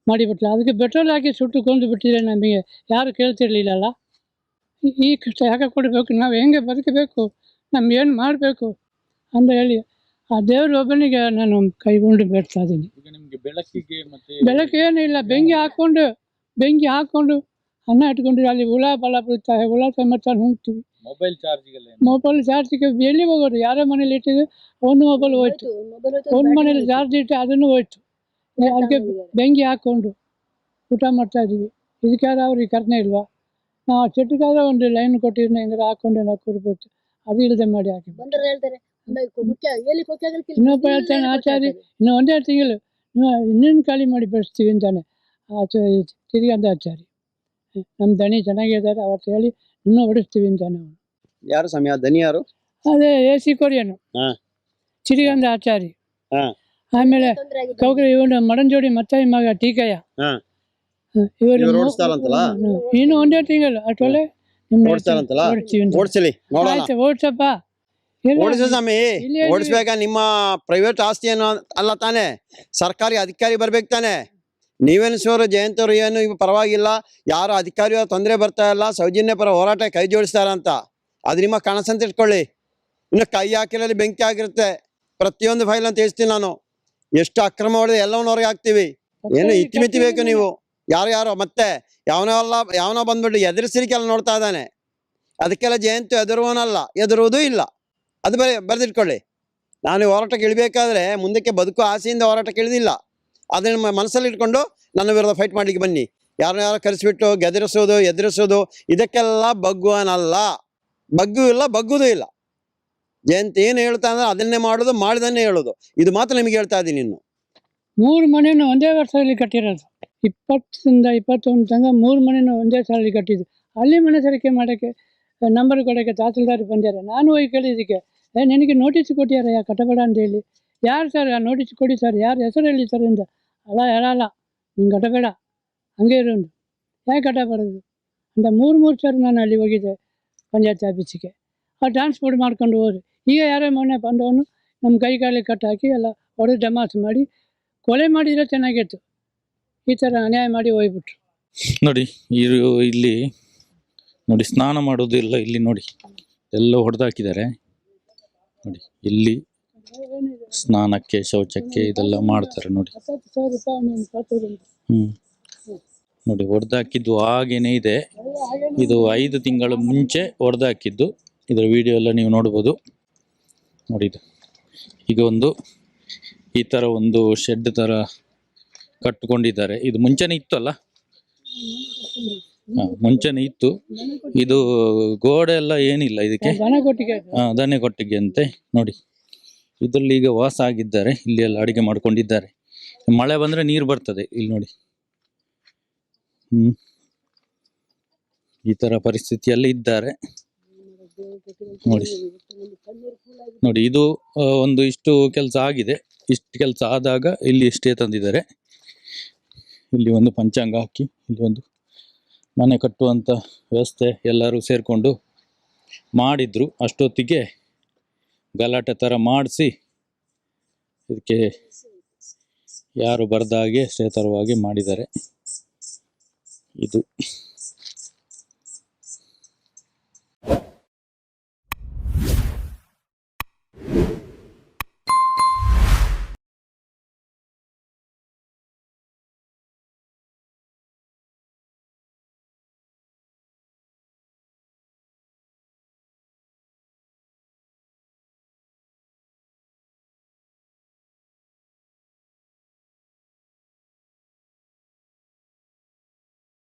ಮಾಡಿಬಿಟ್ಲು. ಅದಕ್ಕೆ ಪೆಟ್ರೋಲ್ ಹಾಕಿ ಸುಟ್ಟು ಕೊಂದು ಬಿಟ್ಟಿದ್ರೆ ನಮಗೆ ಯಾರು ಕೇಳ್ತಿರ್ಲಿಲ್ಲಲ್ಲ. ಈ ಕಷ್ಟ ಯಾಕೆ ಕೊಡಬೇಕು? ನಾವು ಹೆಂಗೆ ಬದುಕಬೇಕು? ನಮ್ಗೇನು ಮಾಡಬೇಕು ಅಂತ ಹೇಳಿ ಆ ದೇವ್ರ ಒಬ್ಬನಿಗೆ ನಾನು ಕೈಗೊಂಡು ಬೇಡ್ತಾ ಇದ್ದೀನಿ. ಬೆಳಕು ಏನೂ ಇಲ್ಲ, ಬೆಂಕಿ ಹಾಕ್ಕೊಂಡು ಅನ್ನ ಇಟ್ಕೊಂಡು ಅಲ್ಲಿ ಹುಳ ಬಲ ಬೀಳ್ತಾರೆ, ಹುಳ ಸಮೇತ ಹೋಗ್ತೀವಿ. ಮೊಬೈಲ್ ಚಾರ್ಜಿಗೆ ಎಲ್ಲಿ ಹೋಗೋದು? ಯಾರೋ ಮನೇಲಿ ಇಟ್ಟಿದ್ದು ಒಂದು ಮೊಬೈಲ್ ಹೋಯ್ತು, ಒಂದು ಮನೇಲಿ ಚಾರ್ಜ್ ಇಟ್ಟು ಅದನ್ನು ಹೋಯ್ತು. ಅದಕ್ಕೆ ಬೆಂಕಿ ಹಾಕ್ಕೊಂಡು ಊಟ ಮಾಡ್ತಾ ಇದ್ದೀವಿ. ಇದಕ್ಕಾದ್ರೆ ಅವ್ರಿಗೆ ಕರ್ನೆ ಇಲ್ವಾ? ನಾವು ಚೆಟ್ಟಕ್ಕಾದ್ರೆ ಒಂದು ಲೈನ್ ಕೊಟ್ಟಿದ್ರೆ ಹೆಂಗಾರ ಹಾಕ್ಕೊಂಡು ನಾವು ಕೊಡ್ಬೋದು, ಅದು ಇಲ್ಲದೆ ಮಾಡಿ ಹಾಕಿ. ಇನ್ನೊಬ್ಬ ಹೇಳ್ತಾನೆ ಆಚಾರಿ ಇನ್ನು 1.5 ತಿಂಗಳು ಇನ್ನೇನು ಖಾಲಿ ಮಾಡಿ ಬೆಳೆಸ್ತೀವಿ ಅಂತಾನೆ ತಿರುಗಿ ಅಂತ ಆಚಾರಿ. ನಮ್ಮ ದಣಿ ಚೆನ್ನಾಗಿದ್ದಾರೆ, ಅವತ್ತು ಹೇಳಿ ಇನ್ನೂ ಹೊಡಿಸ್ತೀವಿ ಅಂತಾನೆ ಅವನು. ಯಾರು ಸಮಯ ದನಿ ಯಾರು? ಅದೇ AC ಕೊರಿಯನು ಚಿರಿಗಂಧ ಆಚಾರಿ. ಆಮೇಲೆ ಇವನು ಮಡಂಜೋಡಿ ಮತ್ತಾಯಿ ಮಗ ಟೀಕಯ್ಯ, ಇವರು ಇನ್ನು 1.5 ತಿಂಗಳು ಅಷ್ಟೊಳ್ಳೆ ಓಡ್ಸಪ್ಪ. ಸ್ವಾಮಿ ಓಡಿಸ್ಬೇಕಾ? ನಿಮ್ಮ ಪ್ರೈವೇಟ್ ಆಸ್ತಿ ಏನು ಅಲ್ಲ ತಾನೆ, ಸರ್ಕಾರಿ ಅಧಿಕಾರಿ ಬರ್ಬೇಕು ತಾನೆ. ನೀವೇನಿಸೋರು ಜಯಂತವ್ರು ಏನು ಇವು ಪರವಾಗಿಲ್ಲ, ಯಾರು ಅಧಿಕಾರಿಯವರು ತೊಂದರೆ ಬರ್ತಾ ಇಲ್ಲ, ಸೌಜನ್ಯ ಪರ ಹೋರಾಟ ಕೈ ಜೋಡಿಸ್ತಾರಂತ ಅದು ನಿಮ್ಮ ಕನಸಂತ ಇಟ್ಕೊಳ್ಳಿ. ಇನ್ನು ಕೈ ಹಾಕಿರಲ್ಲಿ ಬೆಂಕಿ ಆಗಿರುತ್ತೆ. ಪ್ರತಿಯೊಂದು ಫೈಲ್ ಅಂತ ಹೇಳ್ತೀನಿ ನಾನು. ಎಷ್ಟು ಅಕ್ರಮ ಹೊಡೆದು ಎಲ್ಲವನ್ನ ಹೊರಗೆ ಹಾಕ್ತೀವಿ. ಏನು ಇತಿಮಿತಿ ಬೇಕು ನೀವು? ಯಾರು ಮತ್ತೆ ಯಾವನೋ ಬಂದ್ಬಿಟ್ಟು ಎದುರಿಸಿರಿಕೆಲ್ಲ ನೋಡ್ತಾ ಇದ್ದಾನೆ. ಅದಕ್ಕೆಲ್ಲ ಜಯಂತು ಎದುರುವನಲ್ಲ, ಎದುರುವುದೂ ಇಲ್ಲ. ಅದು ಬರೆದಿಟ್ಕೊಳ್ಳಿ. ನಾನು ಹೋರಾಟಕ್ಕೆ ಇಳಿಬೇಕಾದ್ರೆ ಮುಂದಕ್ಕೆ ಬದುಕು ಆಸೆಯಿಂದ ಹೋರಾಟಕ್ಕೆ ಇಳಿದಿಲ್ಲ. ಅದನ್ನ ಮನಸ್ಸಲ್ಲಿ ಇಟ್ಕೊಂಡು ನನ್ನ ವಿರುದ್ಧ ಫೈಟ್ ಮಾಡ್ಲಿಕ್ಕೆ ಬನ್ನಿ. ಯಾರನ್ನ ಕರೆಸಿಬಿಟ್ಟು ಗೆದರಿಸೋದು ಎದುರಿಸೋದು ಇದಕ್ಕೆಲ್ಲ ಬಗ್ಗುವನಲ್ಲ. ಬಗ್ಗೂ ಇಲ್ಲ, ಬಗ್ಗುದೂ ಇಲ್ಲ. ಜಯಂತಿ ಏನು ಹೇಳ್ತಾ ಅಂದ್ರೆ ಅದನ್ನೇ ಮಾಡೋದು, ಮಾಡಿದನ್ನೇ ಹೇಳೋದು. ಇದು ಮಾತ್ರ ನಿಮಗೆ ಹೇಳ್ತಾ ಇದ್ದೀನಿ. ಇನ್ನು 3 ಮನೆಯನ್ನು ಒಂದೇ ವರ್ಷದಲ್ಲಿ ಕಟ್ಟಿರೋದು. 20ರಿಂದ 21 ತನಕ 3 ಮನೆಯನ್ನು ಒಂದೇ ಸಾಲಲ್ಲಿ ಕಟ್ಟಿದ್ದು. ಅಲ್ಲಿ ಮನೆ ಸರಿಕೆ ಮಾಡೋಕ್ಕೆ ನಂಬರ್ ಕೊಡೋಕ್ಕೆ ತಹಸೀಲ್ದಾರ್ ಬಂದಿದ್ದಾರೆ. ನಾನು ಹೋಗಿ ಕೇಳಿದ್ದಕ್ಕೆ ನಿನಗೆ ನೋಟಿಸ್ ಕೊಟ್ಟಿದ್ದಾರೆ ಯಾ ಕಟ್ಟಬೇಡ ಅಂತೇಳಿ. ಯಾರು ಸರ್ ನೋಟಿಸ್ ಕೊಡಿ ಸರ್, ಯಾರು ಹೆಸರು ಹೇಳಿ ಸರ್ ಅಂತ. ಅಲ್ಲ ಹೇಳಲ್ಲ, ನೀನು ಕಟ್ಟಬೇಡ, ಹಂಗೆ ಇರೋದು, ಯಾಕೆ ಕಟ್ಟಬಾರದು ಅಂತ 3 ಸರಿ ನಾನು ಅಲ್ಲಿ ಹೋಗಿದ್ದೆ ಪಂಚಾಯತ್ ಆಫೀಸಿಗೆ. ಟ್ರಾನ್ಸ್ಪೋರ್ಟ್ ಮಾಡ್ಕೊಂಡು ಹೋದ್ರಿ. ಈಗ ಯಾರೇ ಮೊನ್ನೆ ಬಂದವನು ನಮ್ಮ ಕೈ ಕಾಲಿಗೆ ಕಟ್ಟು ಹಾಕಿ ಎಲ್ಲ ಹೊಡೆದು ಜಮಾಸು ಮಾಡಿ ಕೊಲೆ ಮಾಡಿದರೆ ಚೆನ್ನಾಗಿತ್ತು. ಈ ಥರ ಅನ್ಯಾಯ ಮಾಡಿ ಹೋಗ್ಬಿಟ್ರು. ನೋಡಿ ಇಲ್ಲಿ ನೋಡಿ ಸ್ನಾನ ಮಾಡೋದಿಲ್ಲ. ಇಲ್ಲಿ ನೋಡಿ ಎಲ್ಲ ಹೊಡೆದಾಕಿದ್ದಾರೆ. ನೋಡಿ ಇಲ್ಲಿ ಸ್ನಾನಕ್ಕೆ ಶೌಚಕ್ಕೆ ಇದೆಲ್ಲ ಮಾಡ್ತಾರೆ ನೋಡಿ. 10,000 ರೂಪಾಯಿ ನೋಡಿ ಹೊಡೆದಾಕಿದ್ದು ಹಾಗೇನೆ ಇದೆ. ಇದು 5 ತಿಂಗಳ ಮುಂಚೆ ಹೊಡೆದಾಕಿದ್ದು. ಇದರ ವಿಡಿಯೋ ಎಲ್ಲ ನೀವು ನೋಡ್ಬೋದು. ನೋಡಿ ಇದು ಈಗ ಈ ಥರ ಒಂದು ಶೆಡ್ ಥರ ಕಟ್ಕೊಂಡಿದ್ದಾರೆ. ಇದು ಮುಂಚೆನೇ ಇತ್ತು ಅಲ್ಲ, ಮುಂಚೆನೇ ಇತ್ತು. ಇದು ಗೋಡೆ ಎಲ್ಲ ಏನಿಲ್ಲ ಇದಕ್ಕೆ, ದನೆ ಕೊಟ್ಟಿಗೆ ಅಂತೆ. ನೋಡಿ ಇದರಲ್ಲಿ ಈಗ ವಾಸ ಆಗಿದ್ದಾರೆ. ಇಲ್ಲಿ ಎಲ್ಲ ಅಡಿಗೆ ಮಾಡ್ಕೊಂಡಿದ್ದಾರೆ. ಮಳೆ ಬಂದ್ರೆ ನೀರು ಬರ್ತದೆ ಇಲ್ಲಿ ನೋಡಿ. ಈ ತರ ಪರಿಸ್ಥಿತಿಯಲ್ಲಿ ಇದ್ದಾರೆ ನೋಡಿ. ಇದು ಇಷ್ಟು ಕೆಲಸ ಆಗಿದೆ. ಇಷ್ಟು ಕೆಲಸ ಆದಾಗ ಇಲ್ಲಿ ಇಷ್ಟೇ ತಂದಿದ್ದಾರೆ. ಇಲ್ಲಿ ಒಂದು ಪಂಚಾಂಗ ಹಾಕಿ ಇಲ್ಲಿ ಒಂದು ಮನೆ ಕಟ್ಟುವಂತ ವ್ಯವಸ್ಥೆ ಎಲ್ಲರೂ ಸೇರ್ಕೊಂಡು ಮಾಡಿದ್ರು. ಅಷ್ಟೊತ್ತಿಗೆ ಗಲಾಟೆ ತರ ಮಾಡಿಸಿ ಇದಕ್ಕೆ ಯಾರು ಬರ್ದ ಹಾಗೆ ಶ್ರೇತರವಾಗಿ ಮಾಡಿದ್ದಾರೆ. ಇದು